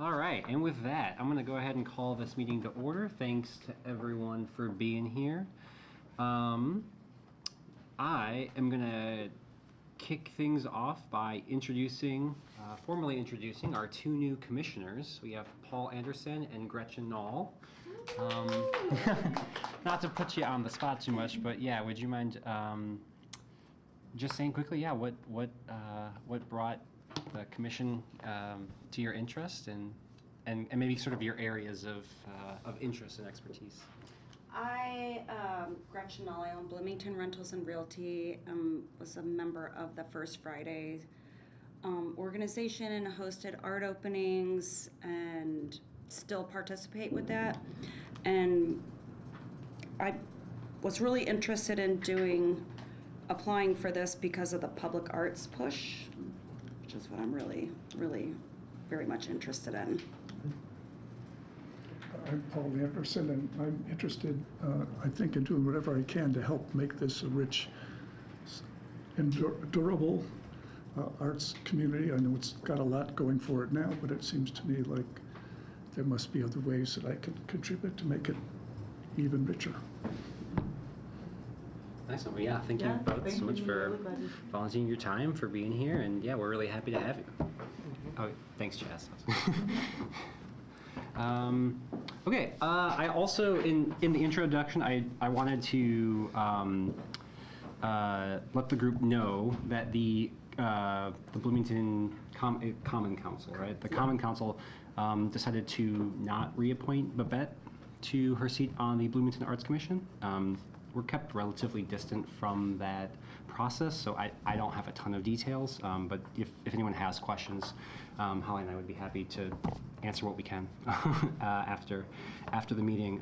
All right, and with that, I'm going to go ahead and call this meeting to order. Thanks to everyone for being here. I am going to kick things off by formally introducing our two new commissioners. We have Paul Anderson and Gretchen Knoll. Not to put you on the spot too much, but yeah, would you mind just saying quickly, what brought the commission to your interest and maybe sort of your areas of interest and expertise? Gretchen Knoll, I own Bloomington Rentals and Realty, was a member of the First Friday organization and hosted art openings and still participate with that. And I was really interested in applying for this because of the public arts push, which is what I'm really, really very much interested in. I'm Paul Anderson, and I'm interested, I think, in doing whatever I can to help make this a rich and durable arts community. I know it's got a lot going for it now, but it seems to me like there must be other ways that I can contribute to make it even richer. Excellent. Well, yeah, thank you both so much for volunteering your time, for being here, and yeah, we're really happy to have you. Oh, thanks, Jess. Okay, I also, in the introduction, I wanted to let the group know that the Bloomington Common Council, right? The Common Council decided to not reappoint Babette to her seat on the Bloomington Arts Commission. We're kept relatively distant from that process, so I don't have a ton of details, but if anyone has questions, Holly and I would be happy to answer what we can after the meeting.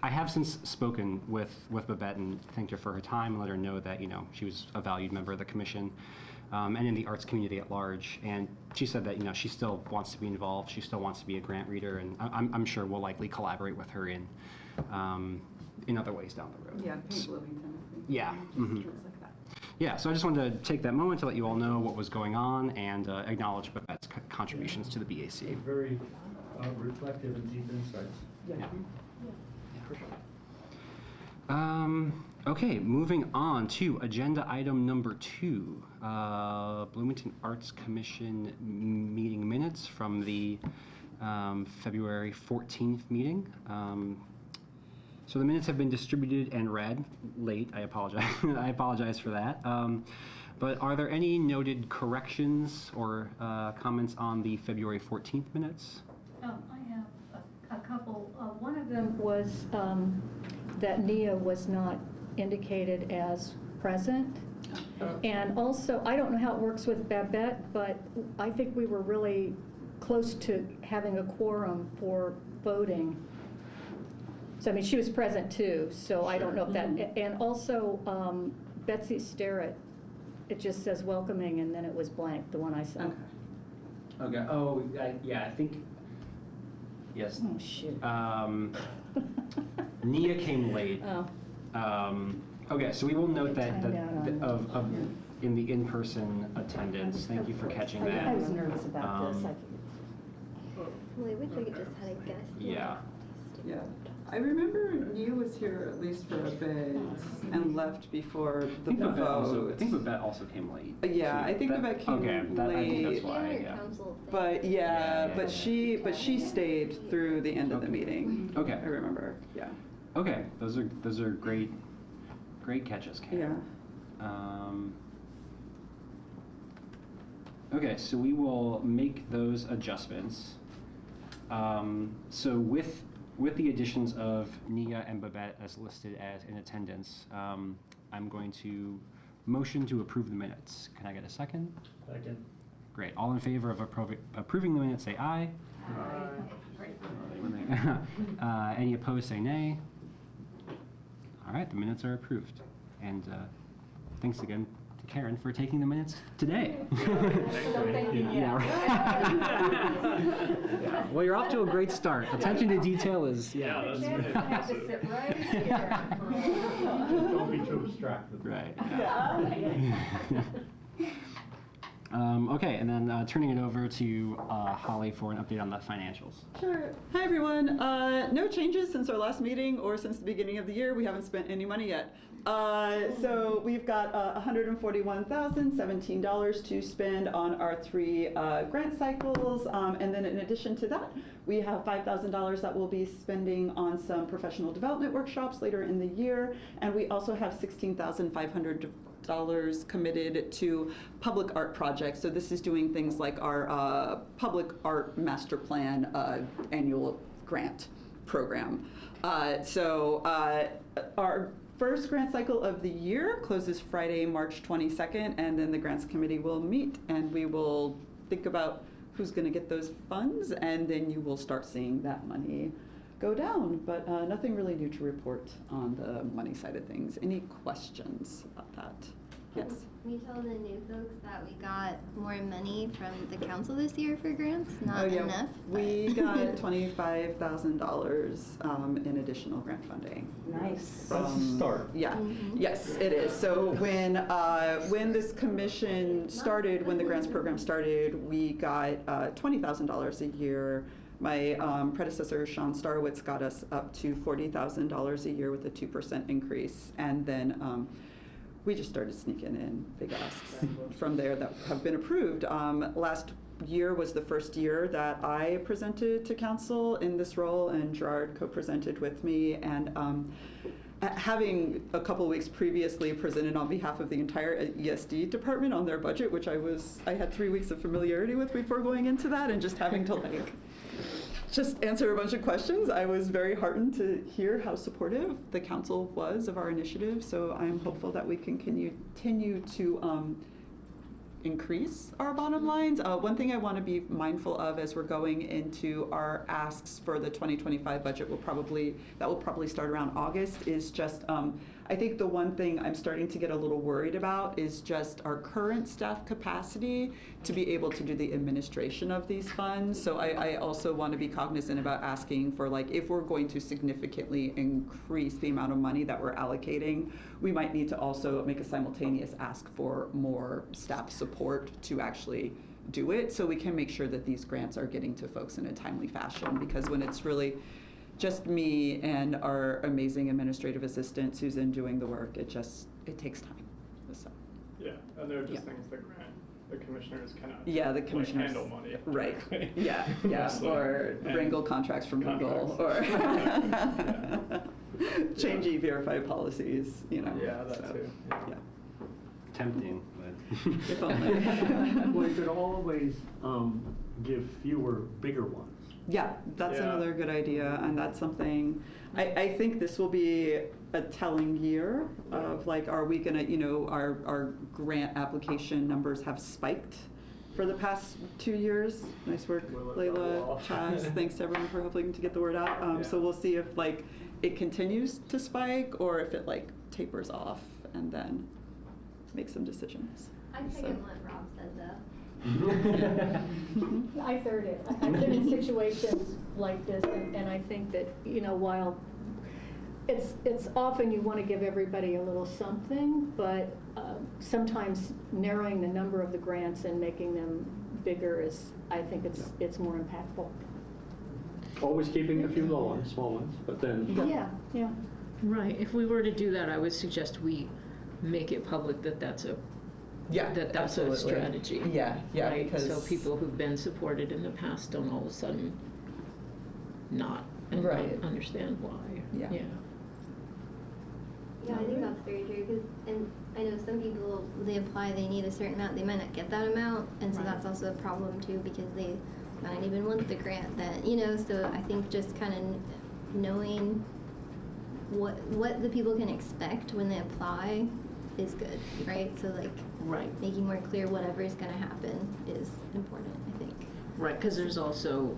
I have since spoken with Babette and thanked her for her time and let her know that, you know, she was a valued member of the commission and in the arts community at large. And she said that, you know, she still wants to be involved. She still wants to be a grant reader, and I'm sure we'll likely collaborate with her in other ways down the road. Yeah, Paint Bloomington, I think. Yeah. Mm-hmm. Like that. Yeah, so I just wanted to take that moment to let you all know what was going on and acknowledge Babette's contributions to the BAC. Very reflective and deep insights. Yeah. Okay, moving on to agenda item number 2, Bloomington Arts Commission meeting minutes from the February 14th meeting. So the minutes have been distributed and read late. I apologize. I apologize for that. But are there any noted corrections or comments on the February 14th minutes? I have a couple. One of them was that Nia was not indicated as present. And also, I don't know how it works with Babette, but I think we were really close to having a quorum for voting. So, I mean, she was present too, so sure. I don't know if that, and also Betsy Starrett, it just says welcoming and then it was blank, the one I sent. Okay. Oh, yeah, I think, yes. Oh, shoot. Nia came late. Oh. Okay, so we will note that in the in-person attendance. Thank you for catching that. I was nervous about this. Well, I wish we could just had a guest. Yeah. Yeah. I remember Nia was here at least for a bit and left before the vote. I think Babette also came late. Yeah, I think Babette came late. I think that's why. Yeah. But but she stayed through the end of the meeting. Okay. I remember. Yeah. Okay, those are great catches, Karen. Yeah. Okay, so we will make those adjustments. So with the additions of Nia and Babette as listed as in attendance, I'm going to motion to approve the minutes. Can I get a second? Second. Great. All in favor of approving the minutes, say aye. Aye. Any opposed, say nay. All right, the minutes are approved. And thanks again to Karen for taking the minutes today. Yeah. Well, you're off to a great start. Attention to detail is, I have to sit right here. Don't be too abstracted. Right. Okay, and then turning it over to Holly for an update on the financials. Sure. Hi, everyone. No changes since our last meeting or since the beginning of the year. We haven't spent any money yet. So we've got $141,017 to spend on our 3 grant cycles. And then in addition to that, we have $5,000 that we'll be spending on some professional development workshops later in the year. And we also have $16,500 committed to public art projects. So this is doing things like our public art master plan annual grant program. Our first grant cycle of the year closes Friday, March 22nd, and then the grants committee will meet and we will think about who's going to get those funds, and then you will start seeing that money go down. But nothing really new to report on the money side of things. Any questions about that? Yes. We told the new folks that we got more money from the council this year for grants, not enough. We got $25,000 in additional grant funding. Nice. That's a start. Yeah. Yes, it is. So when this commission started, when the grants program started, we got $20,000 a year. My predecessor, Sean Starwitz, got us up to $40,000 a year with a 2% increase. And then we just started sneaking in big asks from there that have been approved. Last year was the first year that I presented to council in this role, and Gerard co-presented with me. And having a couple weeks previously presented on behalf of the entire ESD department on their budget, which I had 3 weeks of familiarity with before going into that, and just having to just answer a bunch of questions. I was very heartened to hear how supportive the council was of our initiative. So I'm hopeful that we can continue to increase our bottom lines. One thing I want to be mindful of as we're going into our asks for the 2025 budget will probably start around August is just I think the one thing I'm starting to get a little worried about is just our current staff capacity to be able to do the administration of these funds. So I also want to be cognizant about asking for, like, if we're going to significantly increase the amount of money that we're allocating, we might need to also make a simultaneous ask for more staff support to actually do it, so we can make sure that these grants are getting to folks in a timely fashion. Because when it's really just me and our amazing administrative assistant Susan doing the work, it takes time. So. Yeah, and there are just things that the commissioners cannot. The commissioners handle money. Right. Directly. Yeah. Or wrangle contracts from Google, or change E-Verify policies. Yeah, that too. Yeah. Tempting, but If only. Well, you could always give fewer bigger ones. Yeah, that's another good idea, and that's something, I think this will be a telling year of, like, are we gonna, our grant application numbers have spiked for the past 2 years. Nice work, Layla, Chaz, thanks to everyone for helping to get the word out. So we'll see if, like, it continues to spike, or if it, like, tapers off, and then make some decisions. I second what Rob said, though. I third it. I've been in situations like this, and I think that, while it's often you want to give everybody a little something, but sometimes narrowing the number of the grants and making them bigger I think it's more impactful. Always keeping a few small ones, but then. Yeah. Right. If we were to do that, I would suggest we make it public that's a Absolutely. strategy. Yeah, right? because So people who've been supported in the past don't all of a sudden not and Right. not understand why. Yeah. Yeah, I think that's very true, and I know some people, they apply, they need a certain amount, they might not get that amount, and so that's also a problem too, because they might not even want the grant then, so I think just kind of knowing what the people can expect when they apply is good, right? So, like, making more clear whatever is going to happen is important, I think. Right, because there's also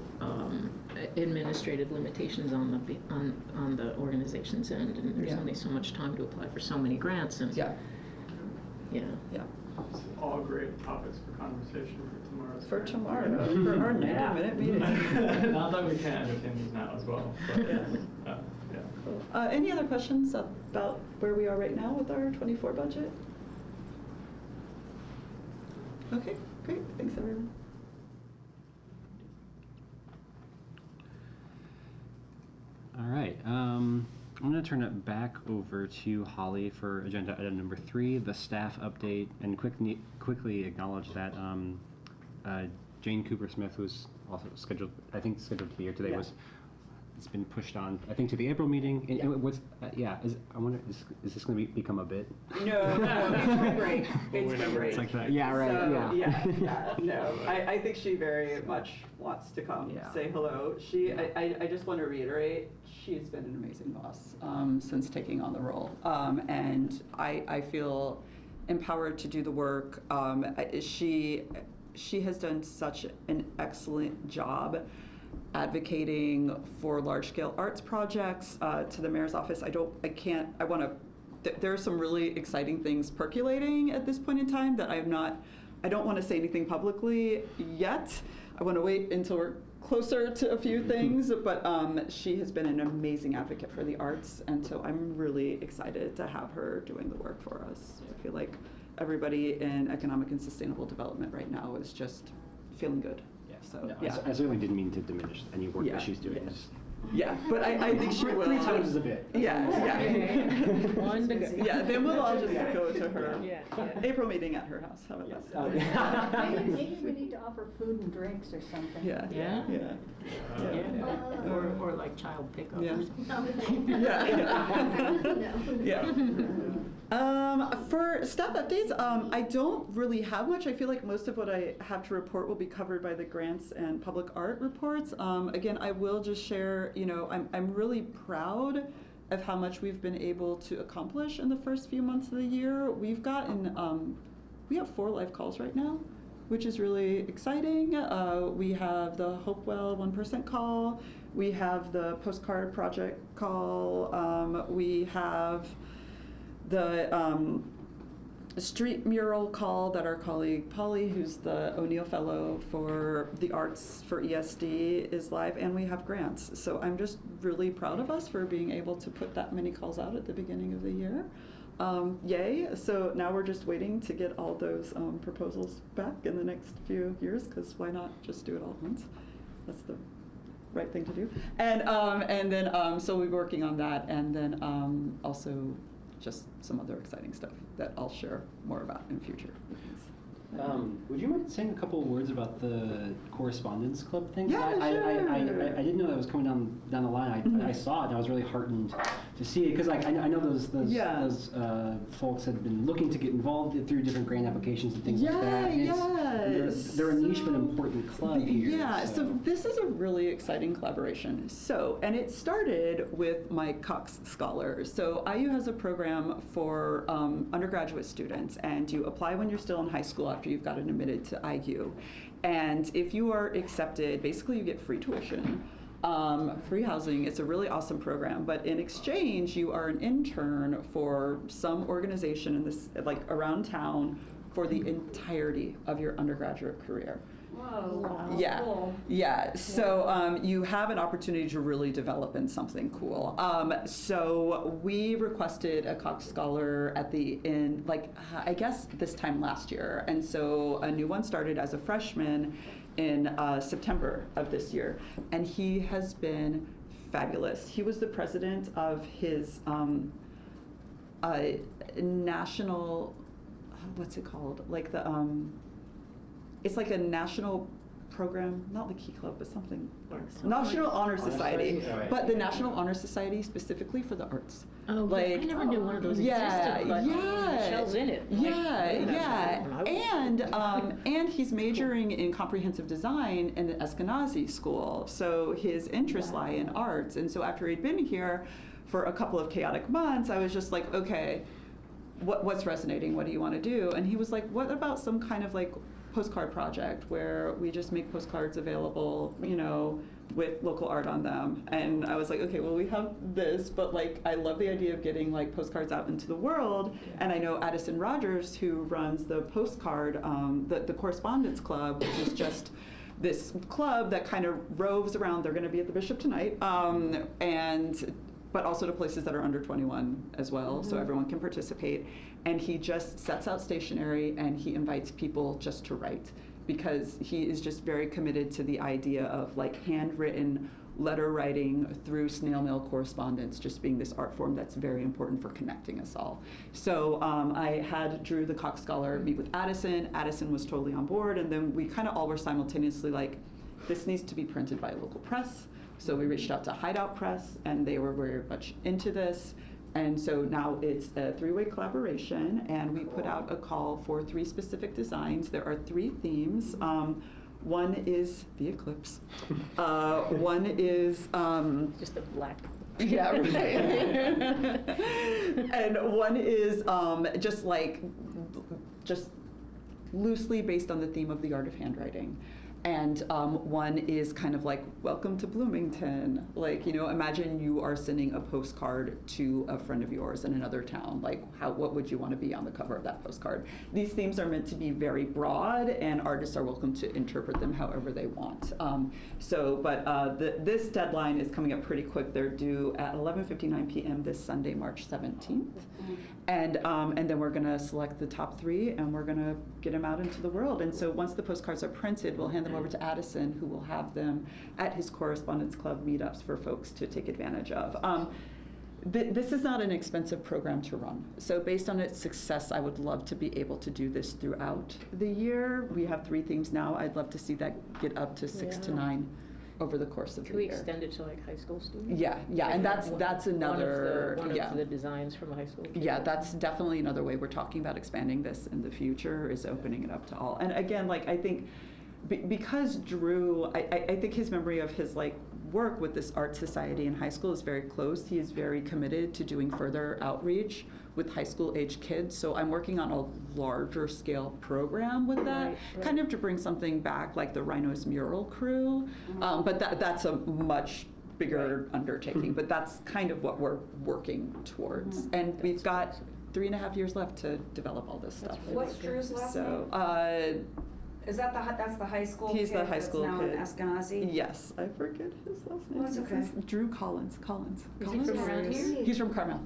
administrative limitations on the organization's end, and there's only so much time to apply for so many grants, and Yeah. All great topics for conversation for tomorrow's. For our 90-minute meeting. Not that we can't entertain these now as well, but Any other questions about where we are right now with our 24 budget? Okay, Great, thanks everyone. All right. I'm going to turn it back over to Holly for agenda item number 3, the staff update, and quickly acknowledge that Jane Cooper Smith was also scheduled to be here today. Yeah. It's been pushed on, I think, to the April meeting. And Yeah. what's I wonder, is this going to become a bit? No, it's been great. It's been great. It's like that. Yeah, right. So, yeah. No, I think she very much wants to come Yeah. say hello. I just want to reiterate, she's been an amazing boss since taking on the role. And I feel empowered to do the work. She has done such an excellent job advocating for large-scale arts projects to the mayor's office. There are some really exciting things percolating at this point in time that I don't want to say anything publicly yet. I want to wait until we're closer to a few things, but she has been an amazing advocate for the arts, and so I'm really excited to have her doing the work for us. I feel like everybody in economic and sustainable development right now is just feeling good. So, No, yeah. I certainly didn't mean to diminish any work Yeah. that she's doing. Yeah. Just- Yeah, but I think she will. 3 times is a bit. Yeah. One to go. Yeah, then we'll all just go to her Yeah. April meeting at her house. How about Yes. that? Maybe we need to offer food and drinks or something. Yeah. Yeah. Yeah. Yeah. Or like child pickup. Yeah. or something. Yeah. For staff updates, I don't really have much. I feel like most of what I have to report will be covered by the grants and public art reports. Again, I will just share, I'm really proud of how much we've been able to accomplish in the first few months of the year. We've gotten, we have 4 live calls right now, which is really exciting. We have the Hopewell 1% call. We have the postcard project call. We have the street mural call that our colleague Polly, who's the O'Neill Fellow for the Arts for ESD, is live, and we have grants. So I'm just really proud of us for being able to put that many calls out at the beginning of the year. Yay. So now we're just waiting to get all those proposals back in the next few years, because why not just do it all at once? That's the right thing to do. And then so we're working on that, and then also just some other exciting stuff that I'll share more about in future meetings. Would you mind saying a couple of words about the correspondence club thing? Yeah, sure. I didn't know that was coming down the line. I saw it and I was really heartened to see it, because I know those folks had been looking to get involved through different grant applications and things like that. And they're a niche but important club here. Yeah, so this is a really exciting collaboration. And it started with my Cox Scholars. So IU has a program for undergraduate students, and you apply when you're still in high school after you've gotten admitted to IU. And if you are accepted, basically you get free tuition, free housing. It's a really awesome program. But in exchange, you are an intern for some organization in this, like around town, for the entirety of your undergraduate career. Whoa. Yeah, Cool. yeah. So you have an opportunity to really develop in something cool. So we requested a Cox Scholar I guess this time last year, and so a new one started as a freshman in September of this year, and he has been fabulous. He was the president of his national, what's it called? Like the it's like a national program, not the Key Club, but something else. National Honor Society, but the National Honor Society specifically for the arts. Oh, like, I never knew one of those existed, but Michelle's in it. And he's majoring in comprehensive design in the Eskenazi School, so his interests lie in arts. And so after he'd been here for a couple of chaotic months, I was just like, okay, what's resonating? What do you want to do? And he was like, what about some kind of like postcard project where we just make postcards available, with local art on them? And I was like, okay, well, we have this, but like, I love the idea of getting like postcards out into the world. And I know Addison Rogers, who runs the postcard, the Correspondence Club, which is just this club that kind of roves around. They're going to be at the Bishop tonight, but also to places that are under 21 as well, so everyone can participate. And he just sets out stationery and he invites people just to write. because he is just very committed to the idea of like handwritten letter writing through snail mail correspondence just being this art form that's very important for connecting us all. So I had Drew, the Cox Scholar, meet with Addison. Addison was totally on board, and then we kind of all were simultaneously like, this needs to be printed by a local press. So we reached out to Hideout Press, and they were very much into this. And so now it's a 3-way collaboration, and we put out a call for 3 specific designs. There are 3 themes. One is the eclipse. One is Just a black. yeah, right. And one is just loosely based on the theme of the art of handwriting. And one is kind of like, welcome to Bloomington. Like, you know, imagine you are sending a postcard to a friend of yours in another town. Like, what would you want to be on the cover of that postcard? These themes are meant to be very broad, and artists are welcome to interpret them however they want. This deadline is coming up pretty quick. They're due at 11:59 p.m. this Sunday, March 17th. And then we're going to select the top 3, and we're going to get them out into the world. And so once the postcards are printed, we'll hand them over to Addison, who will have them at his Correspondence Club meetups for folks to take advantage of. This is not an expensive program to run. So based on its success, I would love to be able to do this throughout the year. We have 3 themes now. I'd love to see that get up to 6 to 9 over the course of Can the we year. extend it to like high school students? Yeah, and that's another, One of the designs from a high school kid? Yeah, that's definitely another way we're talking about expanding this in the future, is opening it up to all. And again, like, I think because Drew, I think his memory of his like work with this art society in high school is very close. He is very committed to doing further outreach with high school age kids. So I'm working on a larger scale program with that, Right. kind of to bring something back like the Rhinos Mural Crew. But that's a much bigger undertaking, but that's kind of what we're working towards. And we've got 3.5 years left to develop all this stuff. What's Drew's last name? So, Is that that's the high school He's kid the high school that's now kid. in Eskenazi? yes, I forget his last name. Oh, it's okay. Drew Collins. Is he Collins? from around here? He's from Carmel.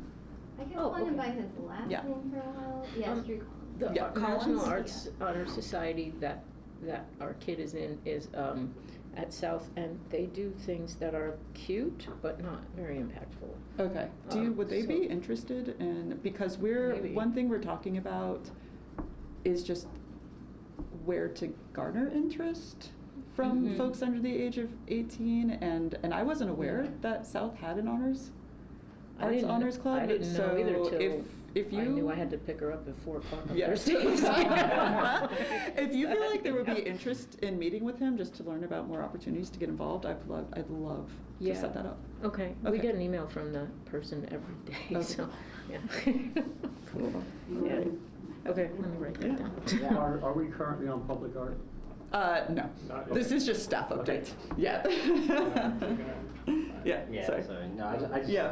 I kept Oh, calling him by okay. his last Yeah. name for a while. Yeah, Um, Drew The Yeah. National Collins? Honor Society that our kid is in is at South, and they do things that are cute but not very impactful. Okay. Would they be interested in, because Maybe. one thing we're talking about is just where to garner interest from Mhm. folks under the age of 18, and I wasn't aware Yeah. that South had an arts I didn't- honors club. I didn't know either so till if you I knew I had to pick her up at 4:00 on Yes. Thursdays. If you feel like there would be interest in meeting with him just to learn about more opportunities to get involved, I'd love to Yeah. set that up. Okay, we Okay. get an email from the person every day, Okay. so, yeah. Cool. Yeah. Okay, let me write that down. Are we currently on public art? No. Not- This is just staff Okay. update. Yeah. Yeah, Yeah, sorry. sorry. No, I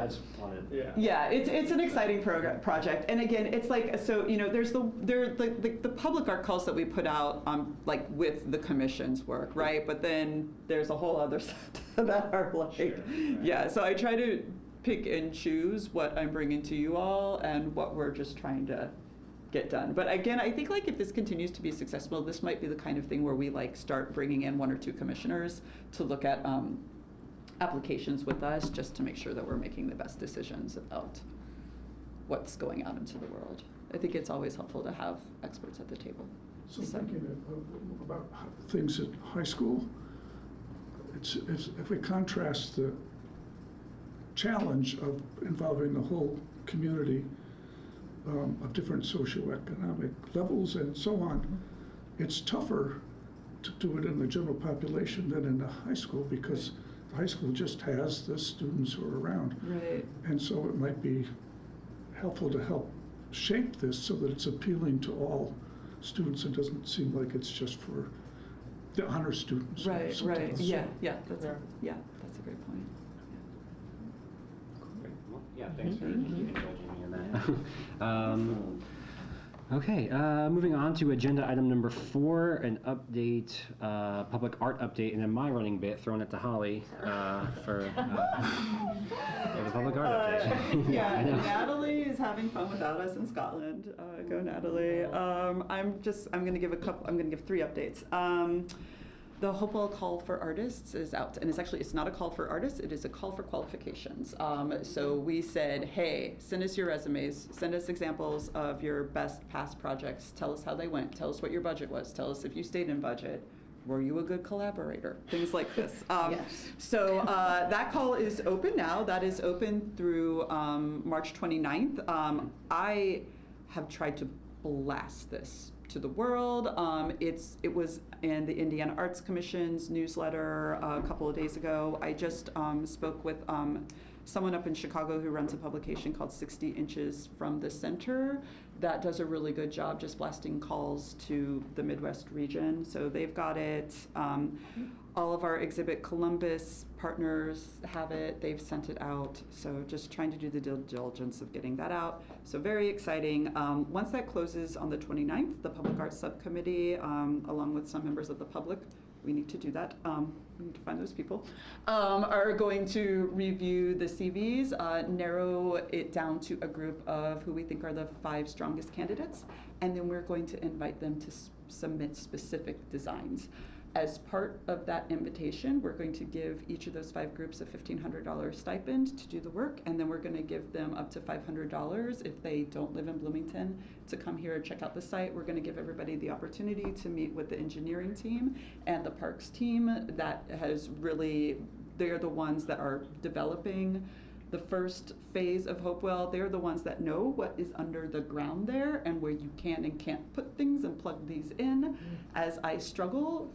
just wanted. Yeah. Yeah, it's an exciting project, and again, it's like, so, you know, there's the public art calls that we put out like with the commission's work, right? But then there's a whole other set that are like, Sure, right. yeah. So I try to pick and choose what I'm bringing to you all and what we're just trying to get done. But again, I think like if this continues to be successful, this might be the kind of thing where we like start bringing in 1 or 2 commissioners to look at applications with us, just to make sure that we're making the best decisions about what's going out into the world. I think it's always helpful to have experts at the table. So thinking about things at high school, it's if we contrast the challenge of involving the whole community of different socioeconomic levels and so on, it's tougher to do it in the general population than in the high school, because the high school just has the students who are around. Right. And so it might be helpful to help shape this so that it's appealing to all students and doesn't seem like it's just for the honor students. or Right, something right, else. yeah, that's Yeah. a great point. Well, yeah, thanks for Mhm. indulging me in that. Okay, moving on to agenda item number 4, an update, public art update, and then my running bit thrown it to Holly for the public art update. Yeah, I know. Natalie is having fun without us in Scotland. Go Natalie. I'm going to give 3 updates. The Hopewell Call for Artists is out, and it's not a call for artists, it is a call for qualifications. So we said, hey, send us your resumes, send us examples of your best past projects, tell us how they went, tell us what your budget was, tell us if you stayed in budget, were you a good collaborator, things like this. Yes. So that call is open now, that is open through March 29th. I have tried to blast this to the world. It was in the Indiana Arts Commission's newsletter a couple of days ago. I just spoke with someone up in Chicago who runs a publication called 60 Inches from the Center that does a really good job just blasting calls to the Midwest region. So they've got it. All of our Exhibit Columbus partners have it. They've sent it out. So just trying to do the due diligence of getting that out. So very exciting. Once that closes on the 29th, the Public Arts Subcommittee, along with some members of the public, we need to do that. We need to find those people, are going to review the CVs, narrow it down to a group of who we think are the 5 strongest candidates, and then we're going to invite them to submit specific designs. As part of that invitation, we're going to give each of those 5 groups a $1,500 stipend to do the work, and then we're going to give them up to $500 if they don't live in Bloomington to come here and check out the site. We're going to give everybody the opportunity to meet with the engineering team and the parks team that has really, they're the ones that are developing the first phase of Hopewell. They're the ones that know what is under the ground there and where you can and can't put things and plug these in. As I struggle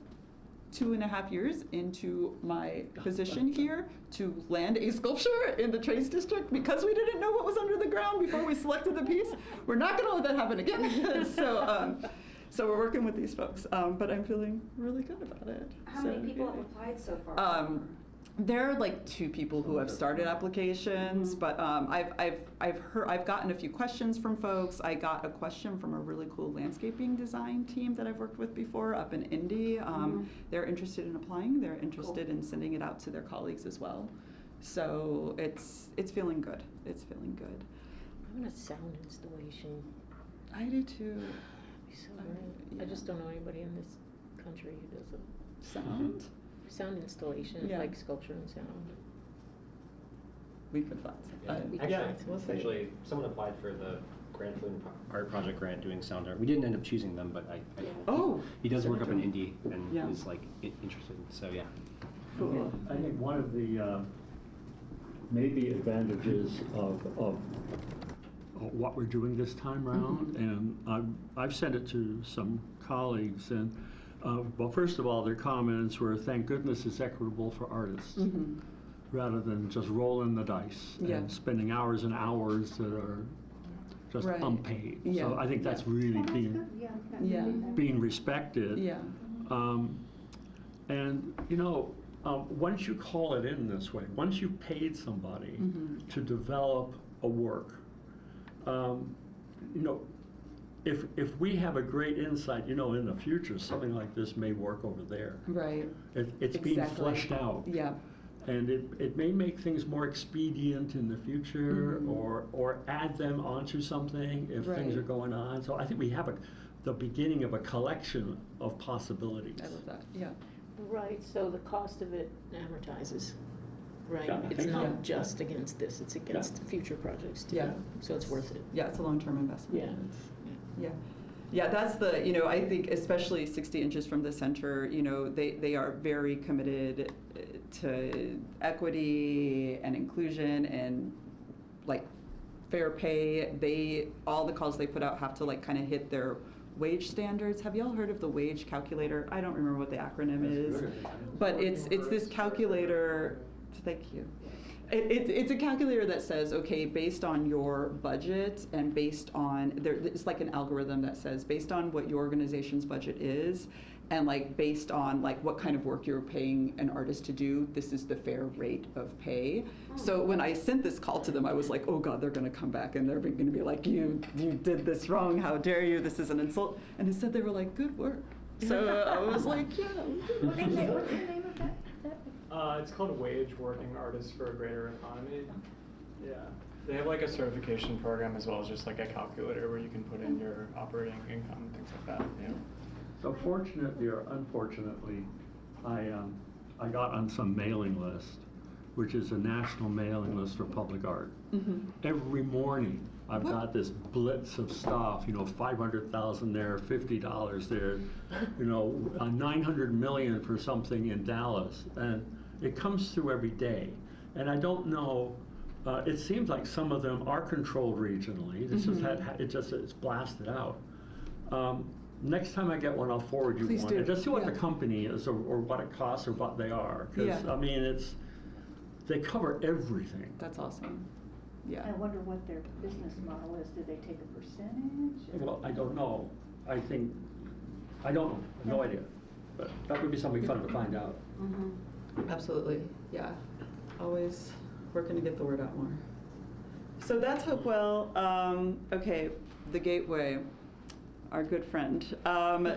2.5 years into my position here to land a sculpture in the Trace District because we didn't know what was under the ground before we selected the piece. We're not going to let that happen again. So we're working with these folks, but I'm feeling really good about it. How many people have applied so far? There are like 2 people who have started applications, but I've gotten a few questions from folks. I got a question from a really cool landscaping design team that I've worked with before up in Indy. They're interested in applying. They're interested in sending it out to their colleagues as well. So it's feeling good. It's feeling good. I want a sound installation. I do too. Be so great. I just don't know anybody in this country who does a Sound. sound installation, Yeah. like sculpture and sound. We could find some. Actually, someone applied for the Grand Flynn Art project grant doing sound art. We didn't end up choosing them, but he does work up in Indy and Yeah. is like interested. So yeah. Cool. I think one of the maybe advantages of what we're doing this time around, and I've sent it to some colleagues, and well, first of all, their comments were, thank goodness it's equitable for artists, rather than just rolling the dice and spending hours and hours that are just unpaid. Yeah. So I think that's really being respected. Yeah. And once you call it in this way, once you've paid somebody to develop a work, if we have a great insight, in the future, something like this may work over there. Right. It's being fleshed out. Yeah. And it may make things more expedient in the future, or add them onto something if things are going on. So I think we have the beginning of a collection of possibilities. I love that. Yeah. Right, so the cost of it amortizes, right? Yeah, I It's think not so. just against this, it's against future projects too. Yeah. So it's worth it. Yeah, it's a long-term investment. Yeah. Yeah, that's I think especially 60 Inches from the Center, they are very committed to equity and inclusion and like fair pay. All the calls they put out have to kind of hit their wage standards. Have y'all heard of the wage calculator? I don't remember what the acronym is, but it's this calculator. Thank you. It's a calculator that says, okay, based on your budget and based on, it's like an algorithm that says, based on what your organization's budget is And like based on like what kind of work you're paying an artist to do, this is the fair rate of pay. So when I sent this call to them, I was like, oh God, they're gonna come back and they're gonna be like, you did this wrong, how dare you, this is an insult. And instead they were like, good work. So I was like, yeah. What's the name of that? It's called Wage Working Artists for a Greater Economy. Yeah. They have like a certification program as well as just like a calculator where you can put in your operating income and things like that. Yeah. So fortunately or unfortunately, I got on some mailing list, which is a national mailing list for public art. Every morning, I've got this blitz of stuff, you know, 500,000 there, $50 there, you know, 900 million for something in Dallas. And it comes through every day. And I don't know, it seems like some of them are controlled regionally. It's blasted out. Next time I get one, I'll forward you Please one. do. And just see what Yeah. the company is or what it costs or what they are. Because, Yeah. I mean, they cover everything. That's awesome. Yeah. I wonder what their business model is. Do they take a percentage? Well, I don't know. I don't know. No idea. But that would be something fun to find out. Absolutely, yeah. Always working to get the word out more. So that's Hopewell. Okay, the Gateway, our good friend.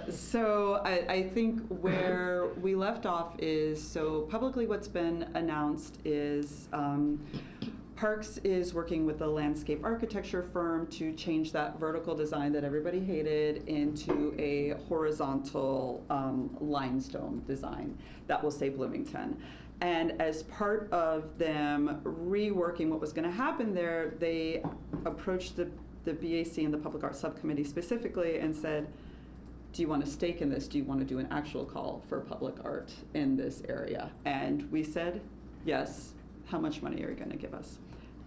So I think where we left off is, so publicly what's been announced is Parks is working with a landscape architecture firm to change that vertical design that everybody hated into a horizontal limestone design that will say Bloomington. And as part of them reworking what was going to happen there, they approached the BAC and the Public Art Subcommittee specifically and said, do you want a stake in this? Do you want to do an actual call for public art in this area? And we said, yes. How much money are you going to give us?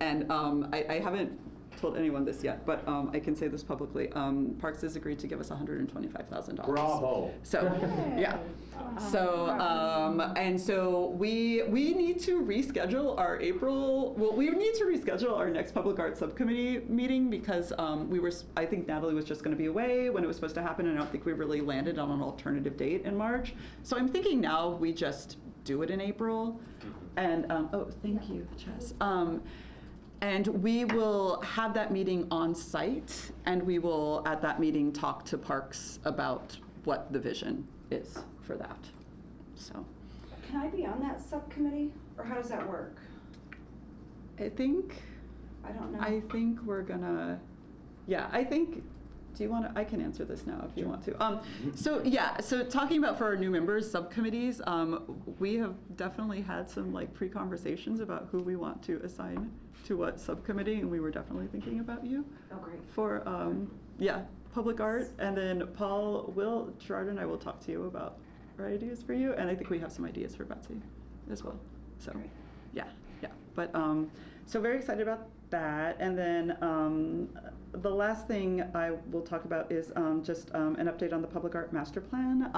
And I haven't told anyone this yet, but I can say this publicly. Parks has agreed to give us $125,000. Bravo. So, yeah. So, and so we need to reschedule our we need to reschedule our next Public Art Subcommittee meeting because I think Natalie was just going to be away when it was supposed to happen, and I don't think we really landed on an alternative date in March. So I'm thinking now we just do it in April. And, oh, thank you, Chess. And we will have that meeting on site, and we will, at that meeting, talk to Parks about what the vision is for that. So, Can I be on that subcommittee, or how does that work? I think we're gonna, do you want to, I can answer this now if you want to. So talking about for our new members, subcommittees, we have definitely had some like pre-conversations about who we want to assign to what subcommittee, and we were definitely thinking about you. Oh, great. For, public art, and then Gerard and I will talk to you about our ideas for you, and I think we have some ideas for Betsy as well. So, Great. yeah. But, so very excited about that, and then the last thing I will talk about is just an update on the Public Art Master Plan,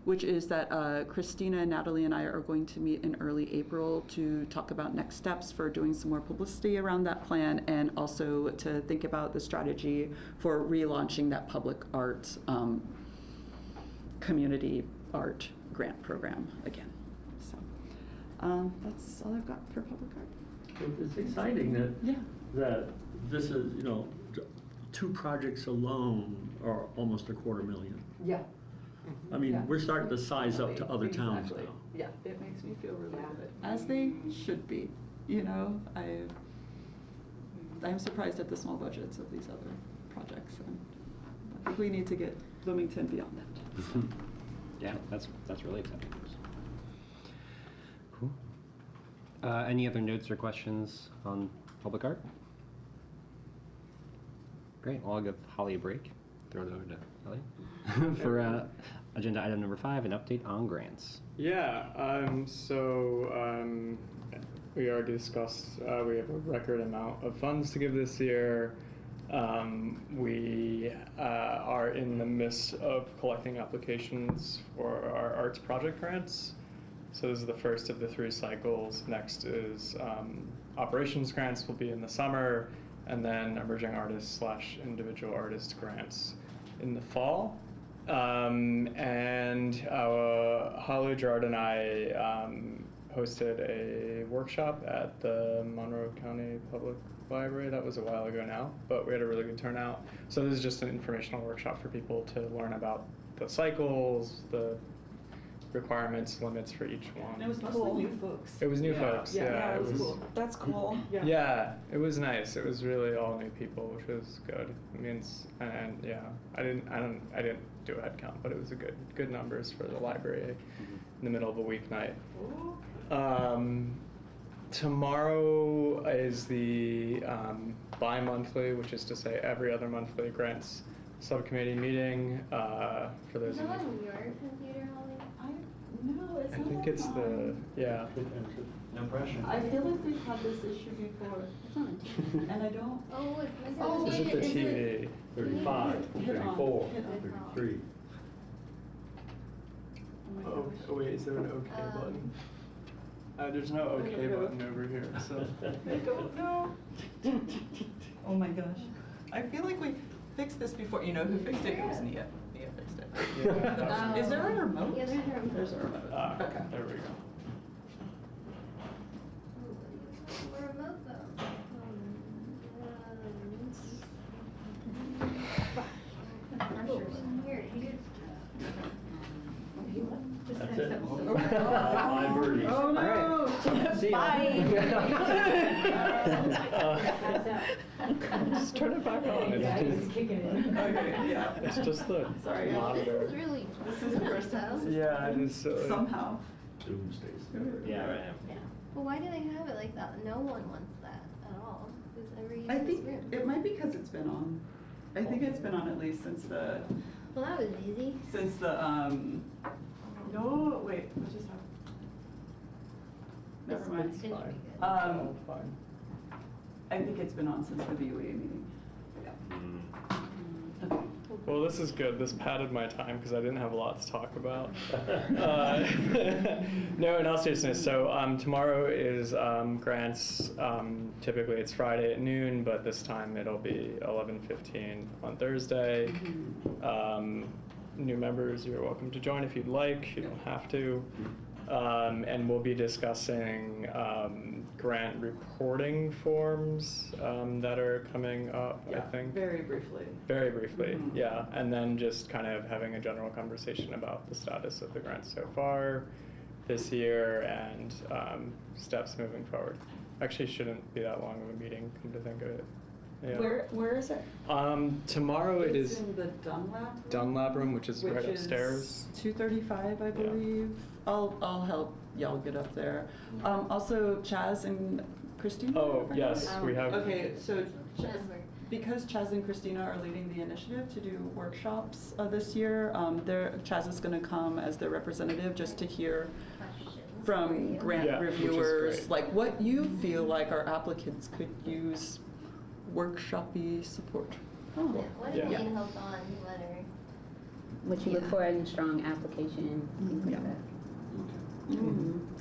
which is that Christina, Natalie, and I are going to meet in early April to talk about next steps for doing some more publicity around that plan, and also to think about the strategy for relaunching that public art, community art grant program again. So that's all I've got for public art. It's exciting that this is, you know, 2 projects alone are almost $250,000. Yeah. I mean, Yeah. we're starting to size up to other towns Exactly. now. Yeah, it makes me feel really good, as they should be. You know, I'm surprised at the small budgets of these other projects, and I think we need to get Bloomington beyond that. Yeah, that's really exciting news. Cool. Any other notes or questions on public art? Great. Well, I'll give Holly a break. Throw it over to Holly for agenda item number 5, an update on grants. Yeah, we already discussed, we have a record amount of funds to give this year. We are in the midst of collecting applications for our arts project grants. So this is the first of the 3 cycles. Next is operations grants will be in the summer, and then emerging artist / individual artist grants in the fall. And Holly, Gerard, and I hosted a workshop at the Monroe County Public Library. That was a while ago now, but we had a really good turnout. So this is just an informational workshop for people to learn about the cycles, the requirements, limits for each one. It was mostly new folks. It was new folks, yeah. it was cool. That's cool. Yeah, it was nice. It was really all new people, which was good. I mean, and yeah, I didn't do a head count, but it was a good numbers for the library in the middle of a weeknight. Tomorrow is the bi-monthly, which is to say every other monthly grants subcommittee meeting. For those Is of that you, on your computer, Holly? No, it's I not think it's the yeah. No pressure. I feel like we've had this issue before, It's on the TV. and I don't. Oh, look, is it Oh, the Is it the is TV? 35, Hit on, 34, hit on. 33. Oh my Oh, gosh. wait, is there an OK button? There's no OK Okay. button over here, so. I don't know. Oh my gosh. I feel like we fixed this before. You know who fixed it? It was Nia. Nia fixed it. Yeah. Is there a remote? Yeah, there's a remote. There's a remote. Okay. There we go. Oh, a remote though. I'm sure here, dude. That's it. Oh. Five birdies. Oh no! See ya. Just turn it back on. Okay, yeah. It's just the Sorry. This monitor. is really. This is the first time. though. Yeah, it is silly. Somehow. Doomsday. Yeah, I am. Well, why do they have it like that? No one wants that at all. Does ever use I this think room? it might be because it's been on. I think it's been on at least since the, Well, that was easy. no, wait, what just happened? Never mind. It's gonna be good. Fine. I think it's been on since the BOE meeting. Well, this is good. This padded my time because I didn't have a lot to talk about. No, in all seriousness, so tomorrow is grants. Typically it's Friday at noon, but this time it'll be 11:15 on Thursday. New members, you're welcome to join if you'd like. You don't have to. And we'll be discussing grant reporting forms that are coming up, I think. Very briefly. Very briefly, Mhm. yeah. And then just kind of having a general conversation about the status of the grants so far this year and steps moving forward. Actually, shouldn't be that long of a meeting, come to think of it. Yeah. Where is it? Tomorrow it It's is in the Dunlap room? Dunlap room, which is right upstairs. 235, I Yeah. believe. I'll help y'all get up there. Also, Chaz and Christina? Oh, yes, we have. Okay, so Chaz. because Chaz and Christina are leading the initiative to do workshops this year, Chaz is going to come as their representative just to hear Questions for from you. grant Yeah, which is reviewers, great. like what you feel like our applicants could use workshop-y support. Yeah, what do you Yeah. need help on? What are What you look for in a strong application, things like Yeah. that.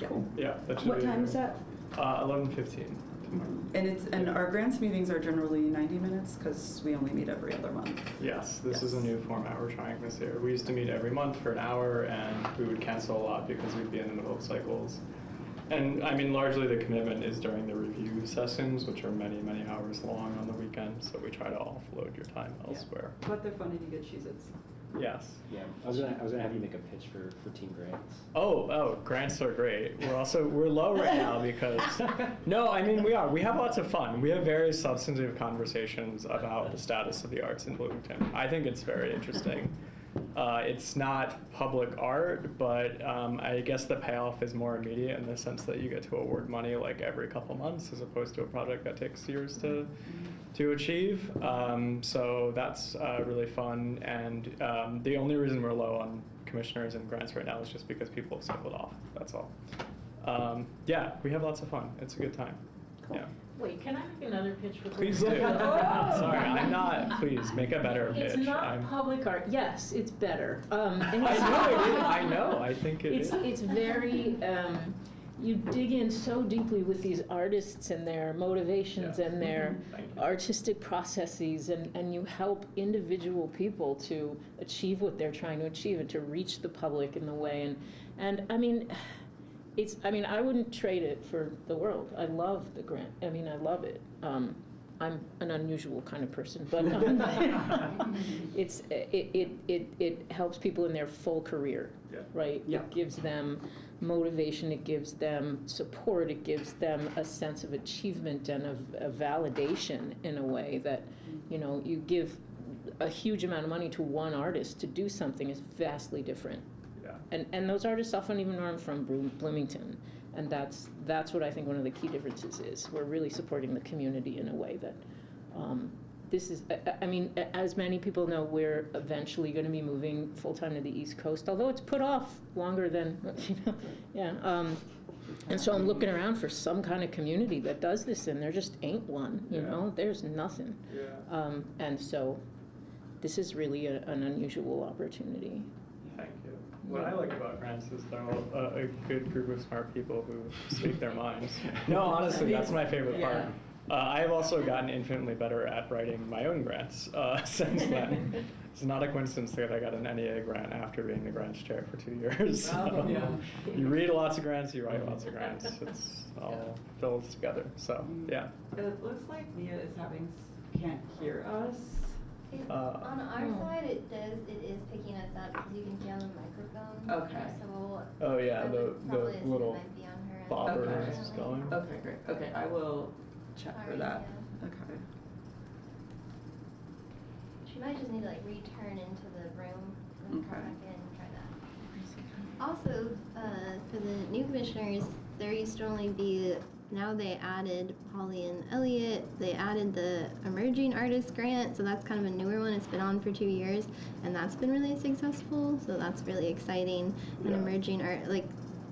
Cool. Yeah, that should What be. time is that? 11:15 tomorrow. And our grants meetings are generally 90 minutes because we only meet every other month. Yes, this is a Yes. new format we're trying this year. We used to meet every month for an hour, and we would cancel a lot because we'd be in the middle of cycles. And I mean, largely the commitment is during the review sessions, which are many, many hours long on the weekend, so we try to offload your time elsewhere. But they're funny to get Cheez-Its. Yes. Yeah, I was gonna have you make a pitch for team grants. Oh, grants are great. We're low right now because, no, I mean, we are. We have lots of fun. We have very substantive conversations about the status of the arts in Bloomington. I think it's very interesting. It's not public art, but I guess the payoff is more immediate in the sense that you get to award money like every couple months as opposed to a project that takes years to achieve. So that's really fun. And the only reason we're low on commissioners and grants right now is just because people have cycled off. That's all. Yeah, we have lots of fun. It's a good time. Yeah. Wait, can I make another pitch for? Please do. Sorry, I'm not. Please make a better pitch. It's not I'm- public art. Yes, it's better. I know it is. I know. I think it is. It's very, you dig in so deeply with these artists and their motivations and their Thank you. artistic processes, and you help individual people to achieve what they're trying to achieve and to reach the public in the way. And I mean, I wouldn't trade it for the world. I love the grant. I mean, I love it. I'm an unusual kind of person, but it helps people in their full career, Yeah. right? Yeah. It gives them motivation, it gives them support, it gives them a sense of achievement and a validation in a way that, you know, you give a huge amount of money to one artist to do something is vastly different. Yeah. And those artists often even aren't from Bloomington. And that's what I think one of the key differences is. We're really supporting the community in a way that this is, I mean, as many people know, we're eventually going to be moving full-time to the East Coast, although it's put off longer than, you know, yeah. And so I'm looking around for some kind of community that does this, and there just ain't one, you know? There's nothing. Yeah. And so this is really an unusual opportunity. Thank you. What I like about grants is they're all a good group of smart people who speak their minds. No, honestly, that's my favorite part. I have also gotten infinitely better at writing my own grants since then. It's not a coincidence that I got an NEA grant after being the grants chair for 2 years. Oh, yeah. You read lots of grants, you write lots of grants. It's all fills together. So, yeah. It looks like Nia is can't hear us. On our side, it is picking us up because you can see on the microphone. Okay. So Oh, yeah, I would the probably assume it little might be on her end. bobber Okay. is going. Okay, great. Okay, I will check for Sorry, that. yeah. Okay. She might just need to like return into the room and come Okay. back in and try that. Also, for the new commissioners, there used to only be, now they added Holly and Elliot, they added the Emerging Artists Grant, so that's kind of a newer one. It's been on for 2 years, and that's been really successful, so that's really exciting. And Yeah. emerging art, like,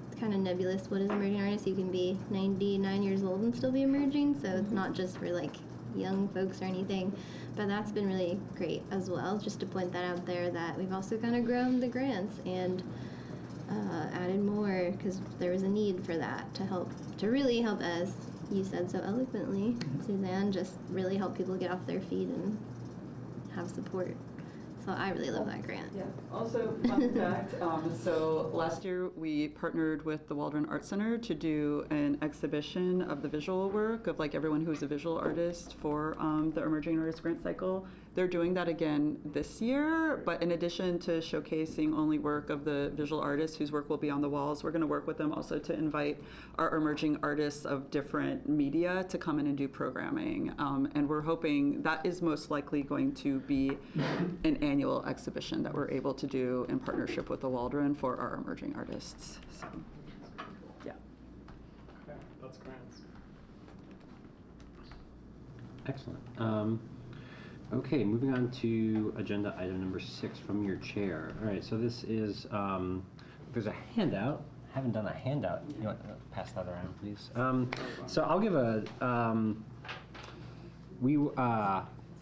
it's kind of nebulous. What is emerging artist? You can be 99 years old and still be emerging, so it's not just for like young folks or anything. But that's been really great as well, just to point that out there, that we've also kind of grown the grants and added more because there was a need for that to really help, as you said so eloquently, Suzanne, just really help people get off their feet and have support. So I really love that grant. Yeah. Also, fun fact, so last year we partnered with the Waldron Art Center to do an exhibition of the visual work of like everyone who's a visual artist for the Emerging Artist Grant Cycle. They're doing that again this year, but in addition to showcasing only work of the visual artists whose work will be on the walls, we're going to work with them also to invite our emerging artists of different media to come in and do programming. And we're hoping that is most likely going to be an annual exhibition that we're able to do in partnership with the Waldron for our emerging artists. So, yeah. Okay, that's grants. Excellent. Okay, moving on to agenda item number 6 from your chair. All right, so this is, there's a handout. I haven't done a handout. You want to pass that around, please? So I'll give a,